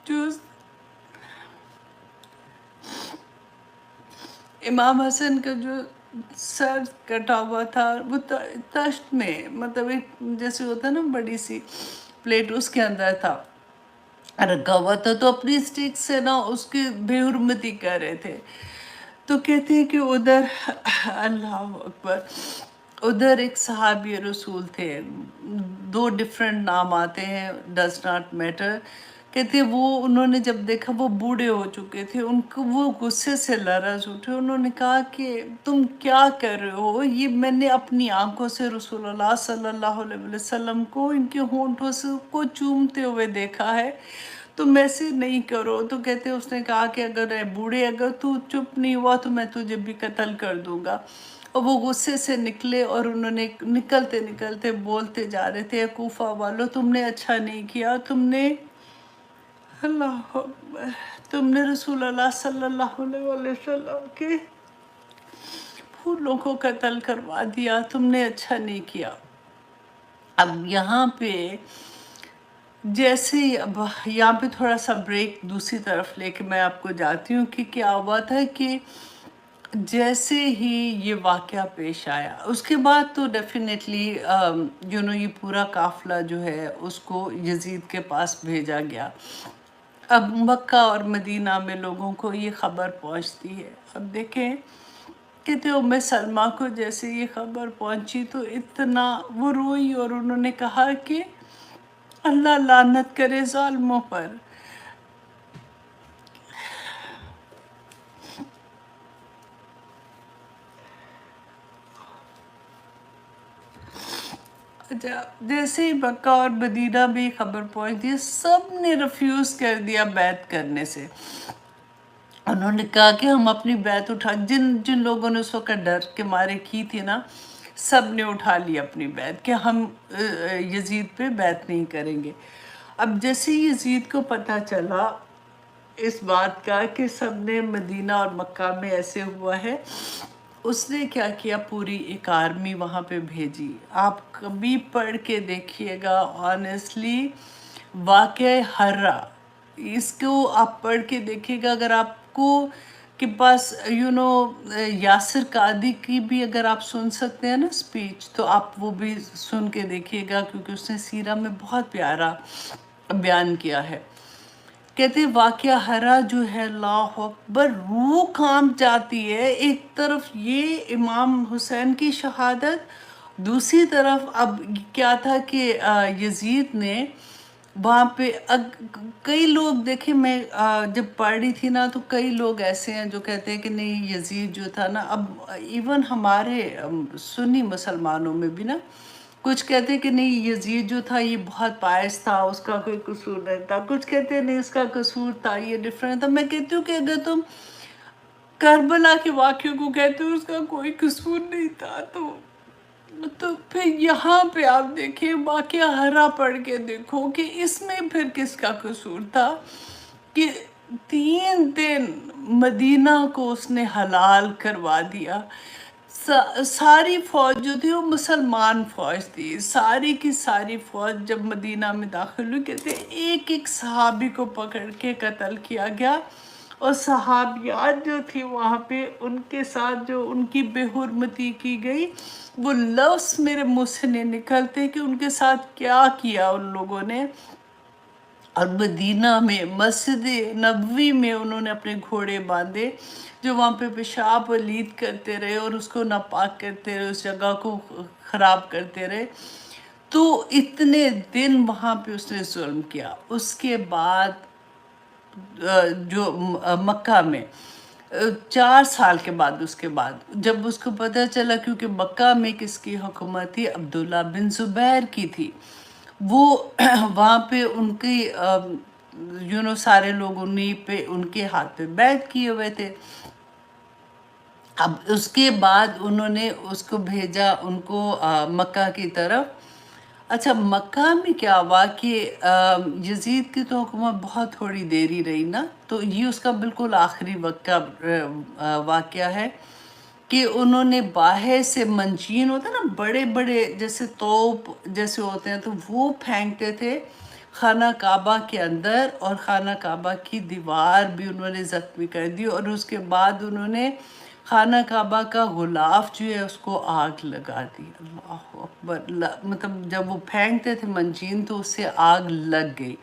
جو امام حسن کا جو سر کٹا ہوا تھا، وہ تشت میں، مطلب ایک جیسے ہوتا ہے نا بڑی سی پلیٹ، اس کے اندر تھا رکھا ہوا تھا، تو اپنی سٹک سے نا اس کی بے حرمتی کر رہے تھے۔ تو کہتے ہیں کہ ادھر اللہ اکبر، ادھر ایک صحابی رسول تھے، دو ڈیفرنٹ نام آتے ہیں، ڈز ناٹ میٹر۔ کہتے ہیں وہ انہوں نے جب دیکھا وہ بوڑھے ہو چکے تھے، ان کو وہ غصے سے لرز اٹھے، انہوں نے کہا کہ تم کیا کر رہے ہو؟ یہ میں نے اپنی آنکھوں سے رسول اللہ صلی اللہ علیہ وسلم کو ان کے ہونٹوں سے کو چومتے ہوئے دیکھا ہے، تم ایسے نہیں کرو۔ تو کہتے اس نے کہا کہ اگر اے بوڑھے، اگر تو چپ نہیں ہوا تو میں تجھے بھی قتل کر دوں گا۔ اور وہ غصے سے نکلے، اور انہوں نے نکلتے نکلتے بولتے جا رہے تھے، کوفہ والو تم نے اچھا نہیں کیا، تم نے اللہ اکبر، تم نے رسول اللہ صلی اللہ علیہ وسلم کے پھولوں کو قتل کروا دیا، تم نے اچھا نہیں کیا۔ اب یہاں پہ جیسے اب یہاں پہ تھوڑا سا بریک دوسری طرف لے کے میں آپ کو جاتی ہوں کہ کیا ہوا تھا کہ جیسے ہی یہ واقعہ پیش آیا اس کے بعد تو ڈیفینیٹلی یہ پورا قافلہ جو ہے اس کو یزید کے پاس بھیجا گیا۔ اب مکہ اور مدینہ میں لوگوں کو یہ خبر پہنچتی ہے۔ اب دیکھیں کہتے ام سلمہ کو جیسے یہ خبر پہنچی تو اتنا وہ روئی اور انہوں نے کہا کہ اللہ لعنت کرے ظالموں پر. اچھا جیسے ہی مکہ اور مدینہ میں یہ خبر پہنچی سب نے ریفیوز کر دیا بیعت کرنے سے. انہوں نے کہا کہ ہم اپنی بیعت اٹھا جن جن لوگوں نے اس وقت ڈر کے مارے کی تھی نا سب نے اٹھا لی اپنی بیعت کہ ہم یزید پہ بیعت نہیں کریں گے. اب جیسے یزید کو پتہ چلا اس بات کا کہ سب نے مدینہ اور مکہ میں ایسے ہوا ہے اس نے کیا کیا پوری ایک آرمی وہاں پہ بھیجی. آپ کبھی پڑھ کے دیکھیے گا آنیسٹلی واقعہ ہرا اس کو آپ پڑھ کے دیکھیے گا. اگر آپ کو کے پاس یاسر قادی کی بھی اگر آپ سن سکتے ہیں نا سپیچ تو آپ وہ بھی سن کے دیکھیے گا کیونکہ اس نے سیرہ میں بہت پیارا بیان کیا ہے. کہتے واقعہ ہرا جو ہے اللہ اکبر روح کانپ جاتی ہے. ایک طرف یہ امام حسین کی شہادت دوسری طرف اب کیا تھا کہ یزید نے وہاں پہ کئی لوگ دیکھیں میں جب پڑھ رہی تھی نا تو کئی لوگ ایسے ہیں جو کہتے ہیں کہ نہیں یزید جو تھا نا اب ایون ہمارے سنی مسلمانوں میں بھی نا کچھ کہتے ہیں کہ نہیں یزید جو تھا یہ بہت پائس تھا اس کا کوئی قصور نہیں تھا. کچھ کہتے ہیں نہیں اس کا قصور تھا یہ ڈفرینٹ تھا. میں کہتی ہوں کہ اگر تم کربلا کے واقعوں کو کہتے ہو اس کا کوئی قصور نہیں تھا تو پھر یہاں پہ آپ دیکھیں واقعہ ہرا پڑھ کے دیکھو کہ اس میں پھر کس کا قصور تھا کہ 3 دن مدینہ کو اس نے حلال کروا دیا. ساری فوج جو تھی وہ مسلمان فوج تھی. ساری کی ساری فوج جب مدینہ میں داخل ہوئی کہتے ایک ایک صحابی کو پکڑ کے قتل کیا گیا اور صحابیات جو تھی وہاں پہ ان کے ساتھ جو ان کی بے حرمتی کی گئی وہ لفظ میرے منہ سے نہیں نکلتے کہ ان کے ساتھ کیا کیا ان لوگوں نے. اور مدینہ میں مسجد نبوی میں انہوں نے اپنے گھوڑے باندھے جو وہاں پہ پیشاب پلید کرتے رہے اور اس کو ناپاک کرتے رہے اس جگہ کو خراب کرتے رہے. تو اتنے دن وہاں پہ اس نے ظلم کیا. اس کے بعد جو مکہ میں 4 سال کے بعد اس کے بعد جب اس کو پتہ چلا کیونکہ مکہ میں کس کی حکومت تھی عبداللہ بن زبیر کی تھی وہ وہاں پہ ان کی سارے لوگ انہی پہ ان کے ہاتھ پہ بیعت کیے ہوئے تھے. اب اس کے بعد انہوں نے اس کو بھیجا ان کو مکہ کی طرف. اچھا مکہ میں کیا ہوا کہ یزید کی تو حکومت بہت تھوڑی دیر ہی رہی نا تو یہ اس کا بالکل آخری وقت کا واقعہ ہے کہ انہوں نے باہر سے منشین ہوتا ہے نا بڑے بڑے جیسے توپ جیسے ہوتے ہیں تو وہ پھینکتے تھے خانہ کعبہ کے اندر اور خانہ کعبہ کی دیوار بھی انہوں نے زخمی کر دی اور اس کے بعد انہوں نے خانہ کعبہ کا غلاف جو ہے اس کو آگ لگا دی. اللہ اکبر مطلب جب وہ پھینکتے تھے منشین تو اس سے آگ لگ گئی.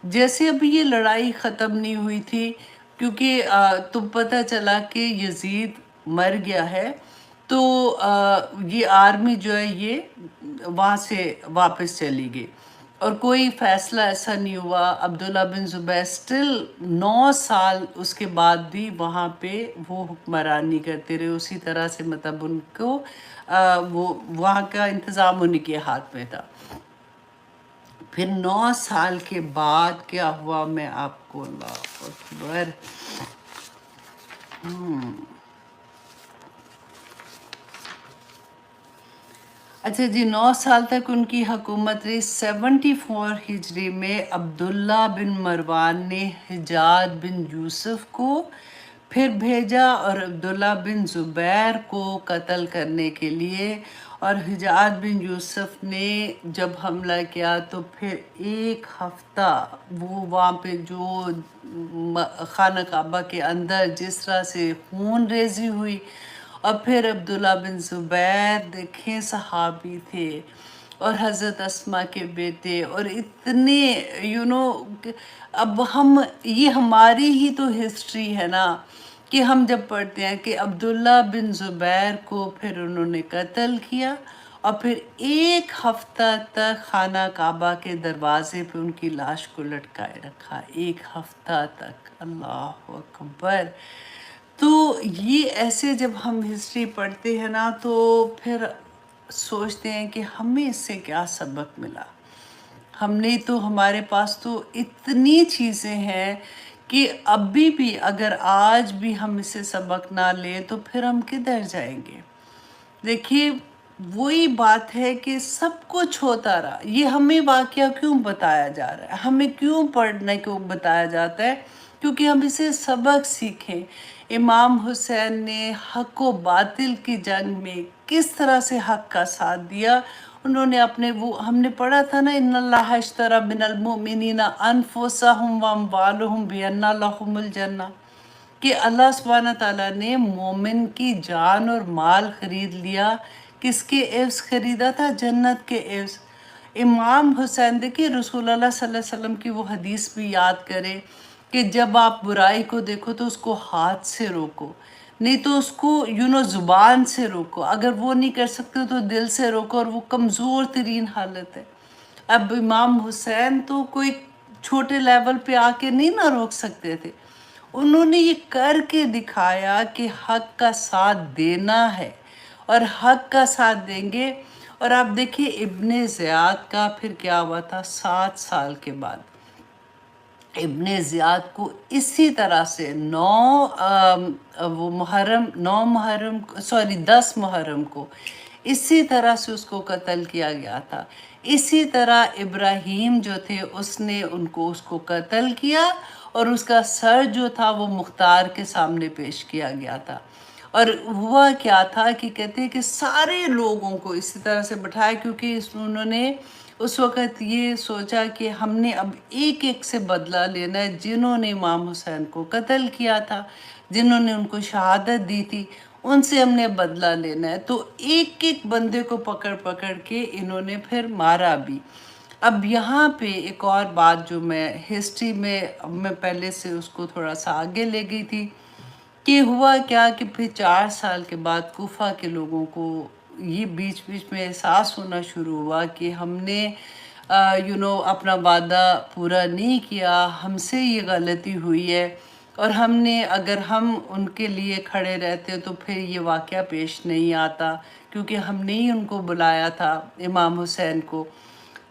جیسے ابھی یہ لڑائی ختم نہیں ہوئی تھی کیونکہ تو پتہ چلا کہ یزید مر گیا ہے تو یہ آرمی جو ہے یہ وہاں سے واپس چلی گئی اور کوئی فیصلہ ایسا نہیں ہوا. عبداللہ بن زبیر سٹل 9 سال اس کے بعد بھی وہاں پہ وہ حکمرانی کرتے رہے اسی طرح سے مطلب ان کو وہ وہاں کا انتظام ان کے ہاتھ میں تھا. پھر 9 سال کے بعد کیا ہوا میں آپ کو اللہ اکبر اچھا جی 9 سال تک ان کی حکومت رہی. 74 ہجری میں عبداللہ بن مروان نے حجاج بن یوسف کو پھر بھیجا اور عبداللہ بن زبیر کو قتل کرنے کے لیے اور حجاج بن یوسف نے جب حملہ کیا تو پھر 1 ہفتہ وہ وہاں پہ جو خانہ کعبہ کے اندر جس طرح سے خون ریزی ہوئی اور پھر عبداللہ بن زبیر دیکھیں صحابی تھے اور حضرت اسما کے بیٹے اور اتنے اب ہم یہ ہماری ہی تو ہسٹری ہے نا کہ ہم جب پڑھتے ہیں کہ عبداللہ بن زبیر کو پھر انہوں نے قتل کیا اور پھر 1 ہفتہ تک خانہ کعبہ کے دروازے پہ ان کی لاش کو لٹکائے رکھا، 1 ہفتہ تک، اللہ اکبر۔ تو یہ ایسے جب ہم ہسٹری پڑھتے ہیں نا تو پھر سوچتے ہیں کہ ہمیں اس سے کیا سبق ملا۔ ہم نے تو، ہمارے پاس تو اتنی چیزیں ہیں کہ ابھی بھی اگر آج بھی ہم اسے سبق نہ لیں تو پھر ہم کدھر جائیں گے؟ دیکھیے وہی بات ہے کہ سب کچھ ہوتا رہا، یہ ہمیں واقعہ کیوں بتایا جا رہا ہے، ہمیں کیوں پڑھنے کو بتایا جاتا ہے؟ کیونکہ ہم اسے سبق سیکھیں۔ امام حسین نے حق و باطل کی جنگ میں کس طرح سے حق کا ساتھ دیا۔ انہوں نے اپنے، وہ ہم نے پڑھا تھا نا، ان اللہ اشتری من المؤمنین انفسهم واموالهم بان لهم الجنہ، کہ اللہ سبحانہ تعالیٰ نے مومن کی جان اور مال خرید لیا۔ کس کے عوض خریدا تھا؟ جنت کے عوض۔ امام حسین، دیکھیے رسول اللہ صلی اللہ علیہ وسلم کی وہ حدیث بھی یاد کرے کہ جب آپ برائی کو دیکھو تو اس کو ہاتھ سے روکو، نہیں تو اس کو زبان سے روکو، اگر وہ نہیں کر سکتے تو دل سے روکو، اور وہ کمزور ترین حالت ہے۔ اب امام حسین تو کوئی چھوٹے لیول پہ آ کے نہیں نہ روک سکتے تھے، انہوں نے یہ کر کے دکھایا کہ حق کا ساتھ دینا ہے اور حق کا ساتھ دیں گے۔ اور آپ دیکھیے ابن زیاد کا پھر کیا ہوا تھا 7 سال کے بعد، ابن زیاد کو اسی طرح سے 10 محرم کو اسی طرح سے اس کو قتل کیا گیا تھا۔ اسی طرح ابراہیم جو تھے اس نے اس کو قتل کیا، اور اس کا سر جو تھا وہ مختار کے سامنے پیش کیا گیا تھا۔ اور ہوا کیا تھا کہ کہتے ہیں کہ سارے لوگوں کو اسی طرح سے بٹھایا، کیونکہ انہوں نے اس وقت یہ سوچا کہ ہم نے اب ایک ایک سے بدلہ لینا ہے، جنہوں نے امام حسین کو قتل کیا تھا، جنہوں نے ان کو شہادت دی تھی، ان سے ہم نے بدلہ لینا ہے۔ تو ایک ایک بندے کو پکڑ پکڑ کے انہوں نے پھر مارا بھی۔ اب یہاں پہ ایک اور بات جو میں ہسٹری میں پہلے سے اس کو تھوڑا سا آگے لے گئی تھی، کہ ہوا کیا کہ پھر 4 سال کے بعد کوفہ کے لوگوں کو یہ بیچ بیچ میں احساس ہونا شروع ہوا کہ ہم نے اپنا وعدہ پورا نہیں کیا، ہم سے یہ غلطی ہوئی ہے، اور ہم نے، اگر ہم ان کے لیے کھڑے رہتے تو پھر یہ واقعہ پیش نہیں آتا، کیونکہ ہم نے ہی ان کو بلایا تھا، امام حسین کو۔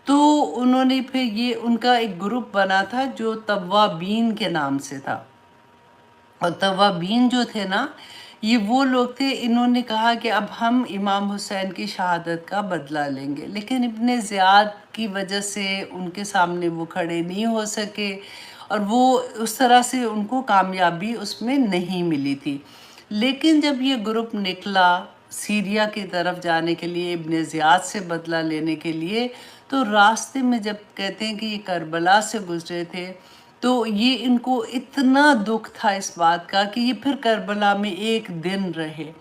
تو انہوں نے پھر یہ ان کا ایک گروپ بنا تھا جو توابین کے نام سے تھا، اور توابین جو تھے نا، یہ وہ لوگ تھے، انہوں نے کہا کہ اب ہم امام حسین کی شہادت کا بدلہ لیں گے، لیکن ابن زیاد کی وجہ سے ان کے سامنے وہ کھڑے نہیں ہو سکے، اور وہ اس طرح سے ان کو کامیابی اس میں نہیں ملی تھی۔ لیکن جب یہ گروپ نکلا سیریا کی طرف جانے کے لیے، ابن زیاد سے بدلہ لینے کے لیے، تو راستے میں جب کہتے ہیں کہ یہ کربلا سے گزرے تھے، تو یہ ان کو اتنا دکھ تھا اس بات کا کہ یہ پھر کربلا میں 1 دن رہے،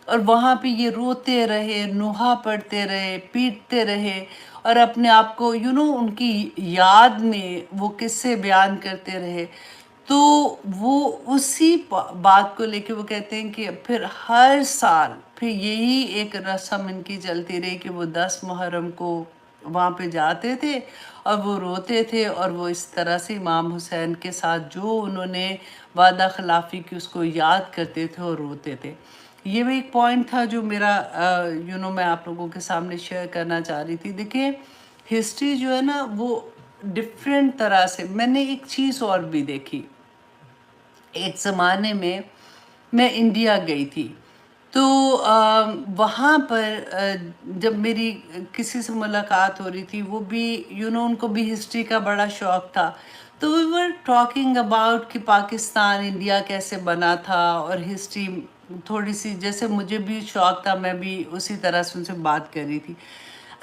اور وہاں پہ یہ روتے رہے، نوحہ پڑھتے رہے، پیٹتے رہے، اور اپنے آپ کو ان کی یاد میں وہ قصے بیان کرتے رہے۔ تو وہ اسی بات کو لے کے وہ کہتے ہیں کہ پھر ہر سال پھر یہی ایک رسم ان کی چلتی رہی کہ وہ 10 محرم کو وہاں پہ جاتے تھے اور وہ روتے تھے، اور وہ اس طرح سے امام حسین کے ساتھ جو انہوں نے وعدہ خلافی کی اس کو یاد کرتے تھے اور روتے تھے۔ یہ بھی ایک پوائنٹ تھا جو میرا میں آپ لوگوں کے سامنے شیئر کرنا چاہ رہی تھی۔ دیکھیں ہسٹری جو ہے نا وہ ڈیفرنٹ طرح سے، میں نے ایک چیز اور بھی دیکھی، ایک زمانے میں میں انڈیا گئی تھی، تو وہاں پر جب میری کسی سے ملاقات ہو رہی تھی، وہ بھی ان کو بھی ہسٹری کا بڑا شوق تھا، تو we were talking about کہ پاکستان انڈیا کیسے بنا تھا، اور ہسٹری تھوڑی سی جیسے مجھے بھی شوق تھا، میں بھی اسی طرح سے ان سے بات کر رہی تھی۔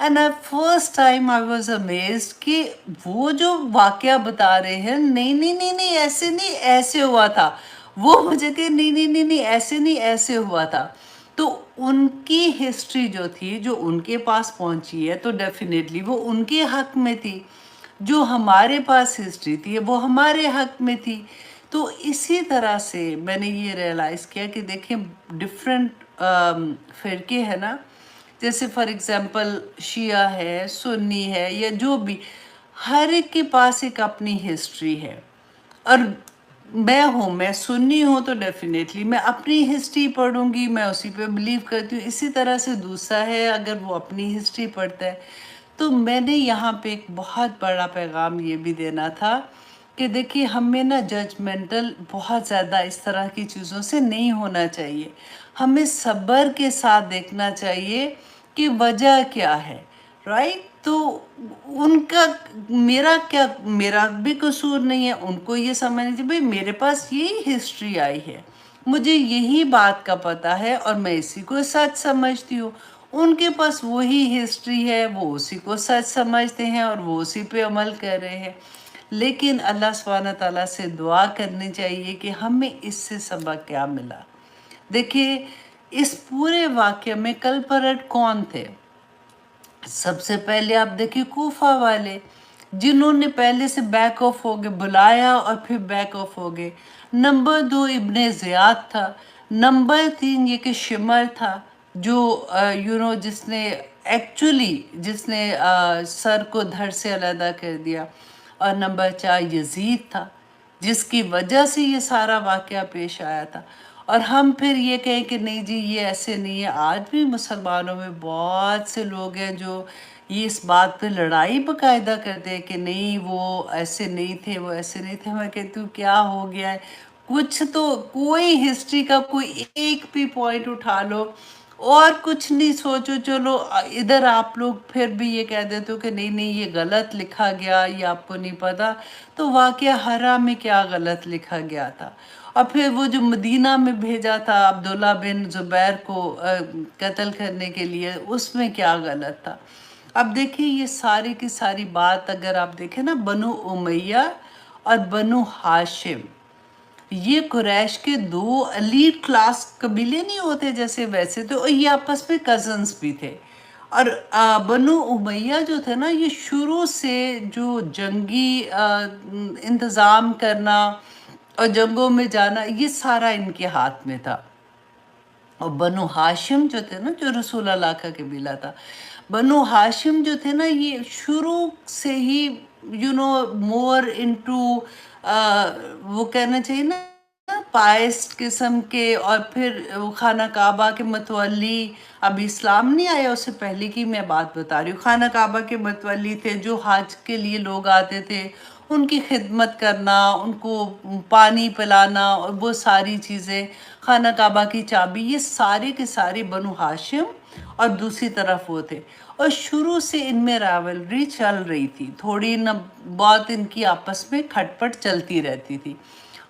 And first time I was amazed کہ وہ جو واقعہ بتا رہے ہیں، نہیں نہیں نہیں نہیں ایسے نہیں، ایسے ہوا تھا، وہ مجھے کہ نہیں نہیں نہیں نہیں ایسے نہیں، ایسے ہوا تھا۔ تو ان کی ہسٹری جو تھی، جو ان کے پاس پہنچی ہے، تو ڈیفینیٹلی وہ ان کے حق میں تھی، جو ہمارے پاس ہسٹری تھی وہ ہمارے حق میں تھی۔ تو اسی طرح سے میں نے یہ ریئلائز کیا کہ دیکھیں ڈفرینٹ فرقے ہیں نا، جیسے فار ایگزامپل شیعہ ہے، سنی ہے، یا جو بھی، ہر ایک کے پاس ایک اپنی ہسٹری ہے. اور میں سنی ہوں تو ڈیفینیٹلی میں اپنی ہسٹری پڑھوں گی، میں اسی پہ بلیو کرتی ہوں. اسی طرح سے دوسرا ہے، اگر وہ اپنی ہسٹری پڑھتا ہے. تو میں نے یہاں پہ ایک بہت بڑا پیغام یہ بھی دینا تھا کہ دیکھیے ہمیں نا ججمنٹل بہت زیادہ اس طرح کی چیزوں سے نہیں ہونا چاہیے. ہمیں صبر کے ساتھ دیکھنا چاہیے کہ وجہ کیا ہے، رائٹ؟ تو ان کا میرا بھی قصور نہیں ہے. ان کو یہ سمجھنا چاہیے بھائی میرے پاس یہی ہسٹری آئی ہے، مجھے یہی بات کا پتہ ہے اور میں اسی کو سچ سمجھتی ہوں. ان کے پاس وہی ہسٹری ہے، وہ اسی کو سچ سمجھتے ہیں اور وہ اسی پہ عمل کر رہے ہیں. لیکن اللہ سبحانہ تعالیٰ سے دعا کرنی چاہیے کہ ہمیں اس سے سبق کیا ملا. دیکھیے اس پورے واقعے میں کلپریٹ کون تھے؟ سب سے پہلے آپ دیکھیں کوفہ والے، جنہوں نے پہلے سے بیک آف ہو گئے، بلایا اور پھر بیک آف ہو گئے. نمبر 2 ابن زیاد تھا. نمبر 3 یہ کہ شمر تھا، جو جس نے جس نے سر کو دھڑ سے علیحدہ کر دیا. اور نمبر 4 یزید تھا، جس کی وجہ سے یہ سارا واقعہ پیش آیا تھا. اور ہم پھر یہ کہیں کہ نہیں جی یہ ایسے نہیں ہے. آج بھی مسلمانوں میں بہت سے لوگ ہیں جو یہ اس بات پہ لڑائی باقاعدہ کرتے ہیں کہ نہیں وہ ایسے نہیں تھے، وہ ایسے نہیں تھے. میں کہتی ہوں کیا ہو گیا ہے؟ کچھ تو کوئی ہسٹری کا کوئی ایک بھی پوائنٹ اٹھا لو اور کچھ نہیں سوچو. چلو ادھر آپ لوگ پھر بھی یہ کہہ دیتے ہو کہ نہیں نہیں یہ غلط لکھا گیا، یہ آپ کو نہیں پتا. تو واقعہ ہرا میں کیا غلط لکھا گیا تھا؟ اور پھر وہ جو مدینہ میں بھیجا تھا عبداللہ بن زبیر کو قتل کرنے کے لیے، اس میں کیا غلط تھا؟ اب دیکھیں یہ ساری کی ساری بات اگر آپ دیکھیں نا، بنو امیہ اور بنو ہاشم، یہ قریش کے 2 ایلیٹ کلاس قبیلے نہیں ہوتے جیسے ویسے، تو یہ آپس میں کزنز بھی تھے. اور بنو امیہ جو تھے نا، یہ شروع سے جو جنگی انتظام کرنا اور جنگوں میں جانا، یہ سارا ان کے ہاتھ میں تھا. اور بنو ہاشم جو تھے نا، جو رسول اللہ کا قبیلہ تھا، بنو ہاشم جو تھے نا، یہ شروع سے ہی مور انٹو وہ کہنا چاہیے نا پائس قسم کے. اور پھر خانہ کعبہ کے متولی، ابھی اسلام نہیں آیا اس سے پہلے کی میں بات بتا رہی ہوں، خانہ کعبہ کے متولی تھے جو حج کے لیے لوگ آتے تھے، ان کی خدمت کرنا، ان کو پانی پلانا اور وہ ساری چیزیں، خانہ کعبہ کی چابی، یہ سارے کے سارے بنو ہاشم. اور دوسری طرف وہ تھے. اور شروع سے ان میں راولری چل رہی تھی، تھوڑی نہ بہت ان کی آپس میں کھٹ پٹ چلتی رہتی تھی.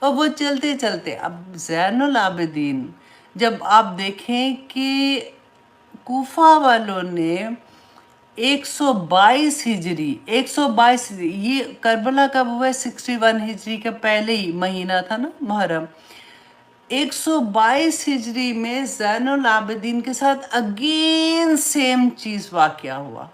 اور وہ چلتے چلتے اب زین العابدین، جب آپ دیکھیں کہ کوفہ والوں نے 122 ہجری 122 ہجری، یہ کربلا کب ہوا ہے؟ 61 ہجری کا پہلے ہی مہینہ تھا نا، محرم. 122 ہجری میں زین العابدین کے ساتھ اگین سیم چیز واقعہ ہوا.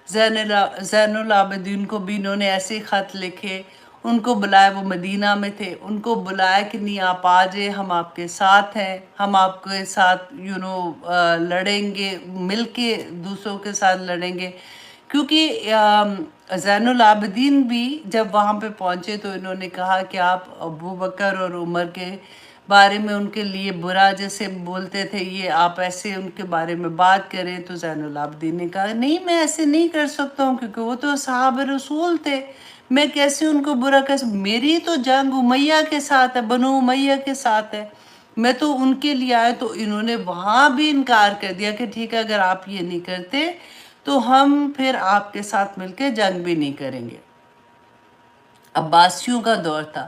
زین العابدین کو بھی انہوں نے ایسے خط لکھے، ان کو بلایا، وہ مدینہ میں تھے، ان کو بلایا کہ نہیں آپ آ جائیں، ہم آپ کے ساتھ ہیں، ہم آپ کے ساتھ لڑیں گے، مل کے دوسروں کے ساتھ لڑیں گے. کیونکہ زین العابدین بھی جب وہاں پہ پہنچے تو انہوں نے کہا کہ آپ ابو بکر اور عمر کے بارے میں ان کے لیے برا جیسے بولتے تھے، یہ آپ ایسے ان کے بارے میں بات کریں. تو زین العابدین نے کہا نہیں میں ایسے نہیں کر سکتا ہوں، کیونکہ وہ تو اصحاب رسول تھے، میں کیسے ان کو برا کر سکتا؟ میری تو جنگ امیہ کے ساتھ ہے، بنو امیہ کے ساتھ ہے، میں تو ان کے لیے آیا. تو انہوں نے وہاں بھی انکار کر دیا کہ ٹھیک ہے اگر آپ یہ نہیں کرتے تو ہم پھر آپ کے ساتھ مل کے جنگ بھی نہیں کریں گے. عباسیوں کا دور تھا.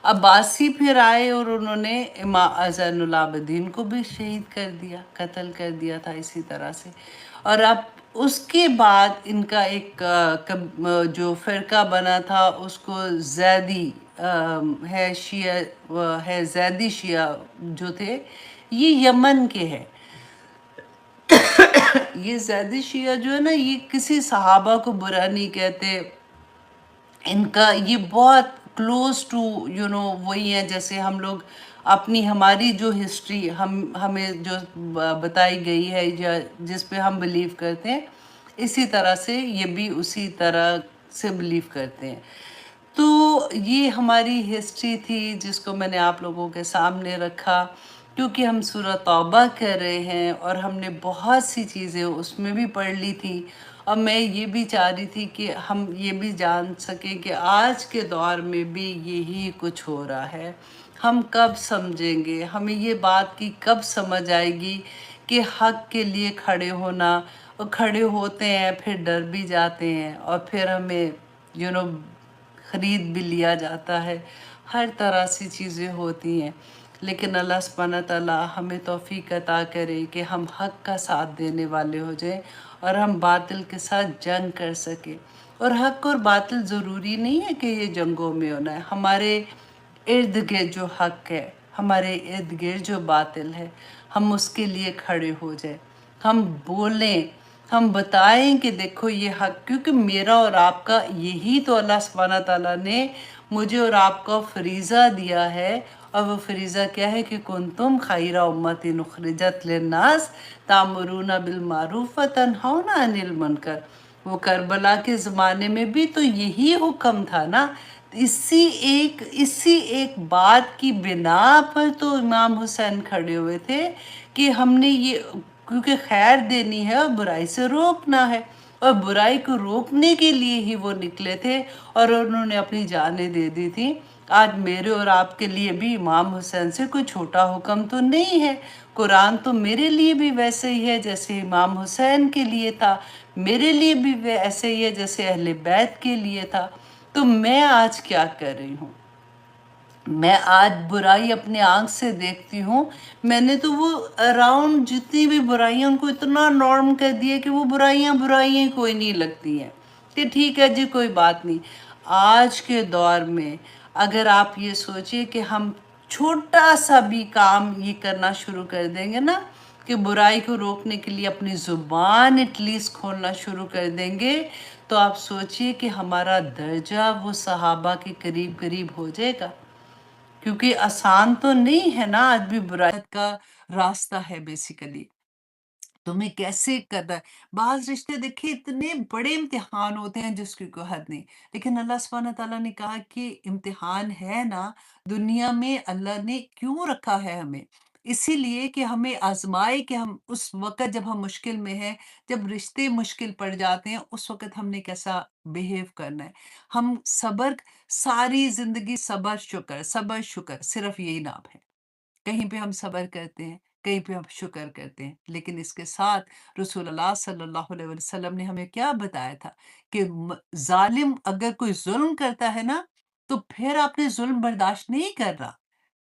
عباسی پھر آئے اور انہوں نے زین العابدین کو بھی شہید کر دیا، قتل کر دیا تھا اسی طرح سے. اور اب اس کے بعد ان کا ایک جو فرقہ بنا تھا اس کو زیدی ہے، شیعہ ہے، زیدی شیعہ جو تھے، یہ یمن کے ہیں. یہ زیدی شیعہ جو ہے نا، یہ کسی صحابہ کو برا نہیں کہتے، ان کا یہ بہت کلوز ٹو وہی ہیں جیسے ہم لوگ ہماری جو ہسٹری ہمیں جو بتائی گئی ہے یا جس پہ ہم بلیو کرتے ہیں، اسی طرح سے یہ بھی اسی طرح سے بلیو کرتے ہیں. تو یہ ہماری ہسٹری تھی جس کو میں نے آپ لوگوں کے سامنے رکھا، کیونکہ ہم سورہ توبہ کر رہے ہیں اور ہم نے بہت سی چیزیں اس میں بھی پڑھ لی تھی. اور میں یہ بھی چاہ رہی تھی کہ ہم یہ بھی جان سکیں کہ آج کے دور میں بھی یہی کچھ ہو رہا ہے. ہم کب سمجھیں گے، ہمیں یہ بات کی کب سمجھ آئے گی کہ حق کے لیے کھڑے ہونا، اور کھڑے ہوتے ہیں پھر ڈر بھی جاتے ہیں، اور پھر ہمیں یو نو خرید بھی لیا جاتا ہے. ہر طرح سے چیزیں ہوتی ہیں، لیکن اللہ سبحانہ تعالیٰ ہمیں توفیق عطا کرے کہ ہم حق کا ساتھ دینے والے ہو جائیں اور ہم باطل کے ساتھ جنگ کر سکیں. اور حق اور باطل ضروری نہیں ہے کہ یہ جنگوں میں ہونا ہے. ہمارے ارد گرد جو حق ہے، ہمارے ارد گرد جو باطل ہے، ہم اس کے لیے کھڑے ہو جائیں. ہم بولیں، ہم بتائیں کہ دیکھو یہ حق، کیونکہ میرا اور آپ کا یہی تو اللہ سبحانہ تعالیٰ نے مجھے اور آپ کو فریضہ دیا ہے. اور وہ فریضہ کیا ہے کہ کنتم خیر امت اخرجت للناس تامرون بالمعروف وتنہون عن المنکر. وہ کربلا کے زمانے میں بھی تو یہی حکم تھا نا. اسی ایک بات کی بنا پر تو امام حسین کھڑے ہوئے تھے کہ ہم نے یہ، کیونکہ خیر دینی ہے اور برائی سے روکنا ہے، اور برائی کو روکنے کے لیے ہی وہ نکلے تھے اور انہوں نے اپنی جانیں دے دی تھی. آج میرے اور آپ کے لیے بھی امام حسین سے کوئی چھوٹا حکم تو نہیں ہے. قرآن تو میرے لیے بھی ویسے ہی ہے جیسے امام حسین کے لیے تھا، میرے لیے بھی ایسے ہی ہے جیسے اہل بیت کے لیے تھا. تو میں آج کیا کر رہی ہوں؟ میں آج برائی اپنے آنکھ سے دیکھتی ہوں. میں نے تو وہ اراؤنڈ جتنی بھی برائیاں ان کو اتنا نارم کر دیا کہ وہ برائیاں کوئی نہیں لگتی ہیں کہ ٹھیک ہے جی کوئی بات نہیں. آج کے دور میں اگر آپ یہ سوچیں کہ ہم چھوٹا سا بھی کام یہ کرنا شروع کر دیں گے نا، کہ برائی کو روکنے کے لیے اپنی زبان ایٹ لیسٹ کھولنا شروع کر دیں گے، تو آپ سوچئے کہ ہمارا درجہ وہ صحابہ کے قریب قریب ہو جائے گا. کیونکہ آسان تو نہیں ہے نا، آج بھی برائی کا راستہ ہے بیسیکلی. تمہیں کیسے کرنا ہے؟ بعض رشتے دیکھیں اتنے بڑے امتحان ہوتے ہیں جس کی کوئی حد نہیں، لیکن اللہ سبحانہ تعالیٰ نے کہا کہ امتحان ہے نا دنیا میں، اللہ نے کیوں رکھا ہے ہمیں؟ اسی لیے کہ ہمیں آزمائے کہ ہم اس وقت جب ہم مشکل میں ہیں، جب رشتے مشکل پڑ جاتے ہیں، اس وقت ہم نے کیسا بیہیو کرنا ہے. ہم صبر، ساری زندگی صبر شکر صرف یہی نام ہے. کہیں پہ ہم صبر کرتے ہیں، کہیں پہ ہم شکر کرتے ہیں، لیکن اس کے ساتھ رسول اللہ صلی اللہ علیہ وسلم نے ہمیں کیا بتایا تھا کہ ظالم اگر کوئی ظلم کرتا ہے نا، تو پھر آپ نے ظلم برداشت نہیں کرنا.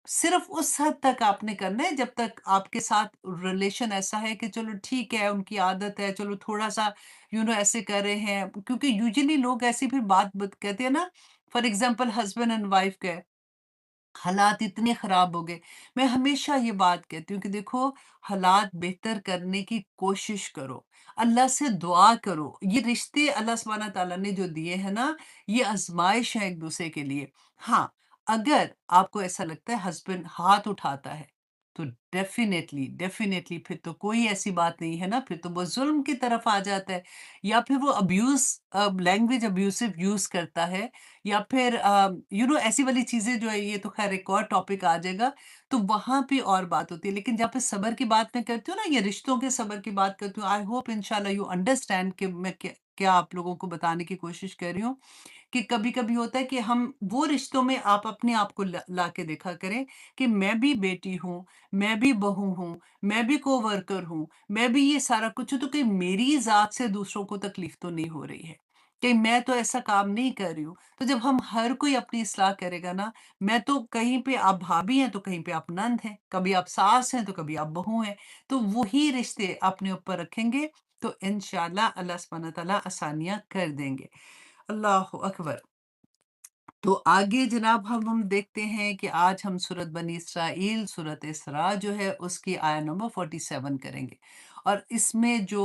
صرف اس حد تک آپ نے کرنا ہے جب تک آپ کے ساتھ ریلیشن ایسا ہے کہ چلو ٹھیک ہے، ان کی عادت ہے، چلو تھوڑا سا ایسے کر رہے ہیں. کیونکہ یوزلی لوگ ایسی پھر بات کہتے ہیں نا. For example husband and wife کے حالات اتنے خراب ہو گئے. میں ہمیشہ یہ بات کہتی ہوں کہ دیکھو، حالات بہتر کرنے کی کوشش کرو، اللہ سے دعا کرو. یہ رشتے اللہ سبحانہ تعالیٰ نے جو دیے ہیں نا، یہ آزمائش ہے ایک دوسرے کے لیے. ہاں، اگر آپ کو ایسا لگتا ہے ہسبینڈ ہاتھ اٹھاتا ہے تو ڈیفینیٹلی پھر تو کوئی ایسی بات نہیں ہے نا، پھر تو وہ ظلم کی طرف آ جاتا ہے، یا پھر وہ لینگویج ابیوسو یوز کرتا ہے، یا پھر ایسی والی چیزیں جو ہے، یہ تو خیر ایک اور ٹاپک آ جائے گا، تو وہاں پہ اور بات ہوتی ہے. لیکن جہاں پہ صبر کی بات میں کرتی ہوں نا، یہ رشتوں کے صبر کی بات کرتی ہوں، آئی ہوپ انشاءاللہ یو انڈرسٹینڈ کہ میں کیا آپ لوگوں کو بتانے کی کوشش کر رہی ہوں. کہ کبھی کبھی ہوتا ہے کہ ہم وہ رشتوں میں آپ اپنے آپ کو لا کے دیکھا کریں کہ میں بھی بیٹی ہوں، میں بھی بہو ہوں، میں بھی کو ورکر ہوں، میں بھی یہ سارا کچھ ہوں، تو کہ میری ذات سے دوسروں کو تکلیف تو نہیں ہو رہی ہے، کہ میں تو ایسا کام نہیں کر رہی ہوں. تو جب ہم ہر کوئی اپنی اصلاح کرے گا نا، میں تو کہیں پہ آپ بھابھی ہیں تو کہیں پہ آپ نند ہیں، کبھی آپ ساس ہیں تو کبھی آپ بہو ہیں، تو وہی رشتے اپنے اوپر رکھیں گے تو انشاءاللہ اللہ سبحانہ تعالیٰ آسانیاں کر دیں گے. اللہ اکبر. تو آگے جناب ہم دیکھتے ہیں کہ آج ہم سورت بنی اسرائیل، سورت اسراء جو ہے اس کی آیت نمبر 47 کریں گے. اور اس میں جو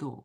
2,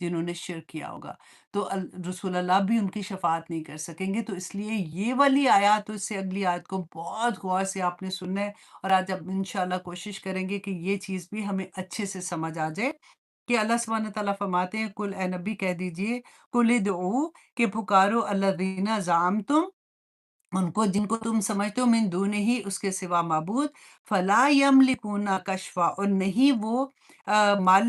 جنہوں نے شرک کیا ہوگا، تو رسول اللہ بھی ان کی شفاعت نہیں کر سکیں گے۔ تو اس لیے یہ والی آیات تو اس سے اگلی آیت کو بہت غور سے آپ نے سننا ہے، اور آج اب انشاءاللہ کوشش کریں گے کہ یہ چیز بھی ہمیں اچھے سے سمجھ آ جائے کہ اللہ سبحانہ تعالیٰ فرماتے ہیں کل اے نبی کہہ دیجئے کل ادعو کہ پکارو الذین زعمتم ان کو جن کو تم سمجھتے ہو من دون ہی اس کے سوا معبود فلا یملکون کشفا اور نہیں وہ مالک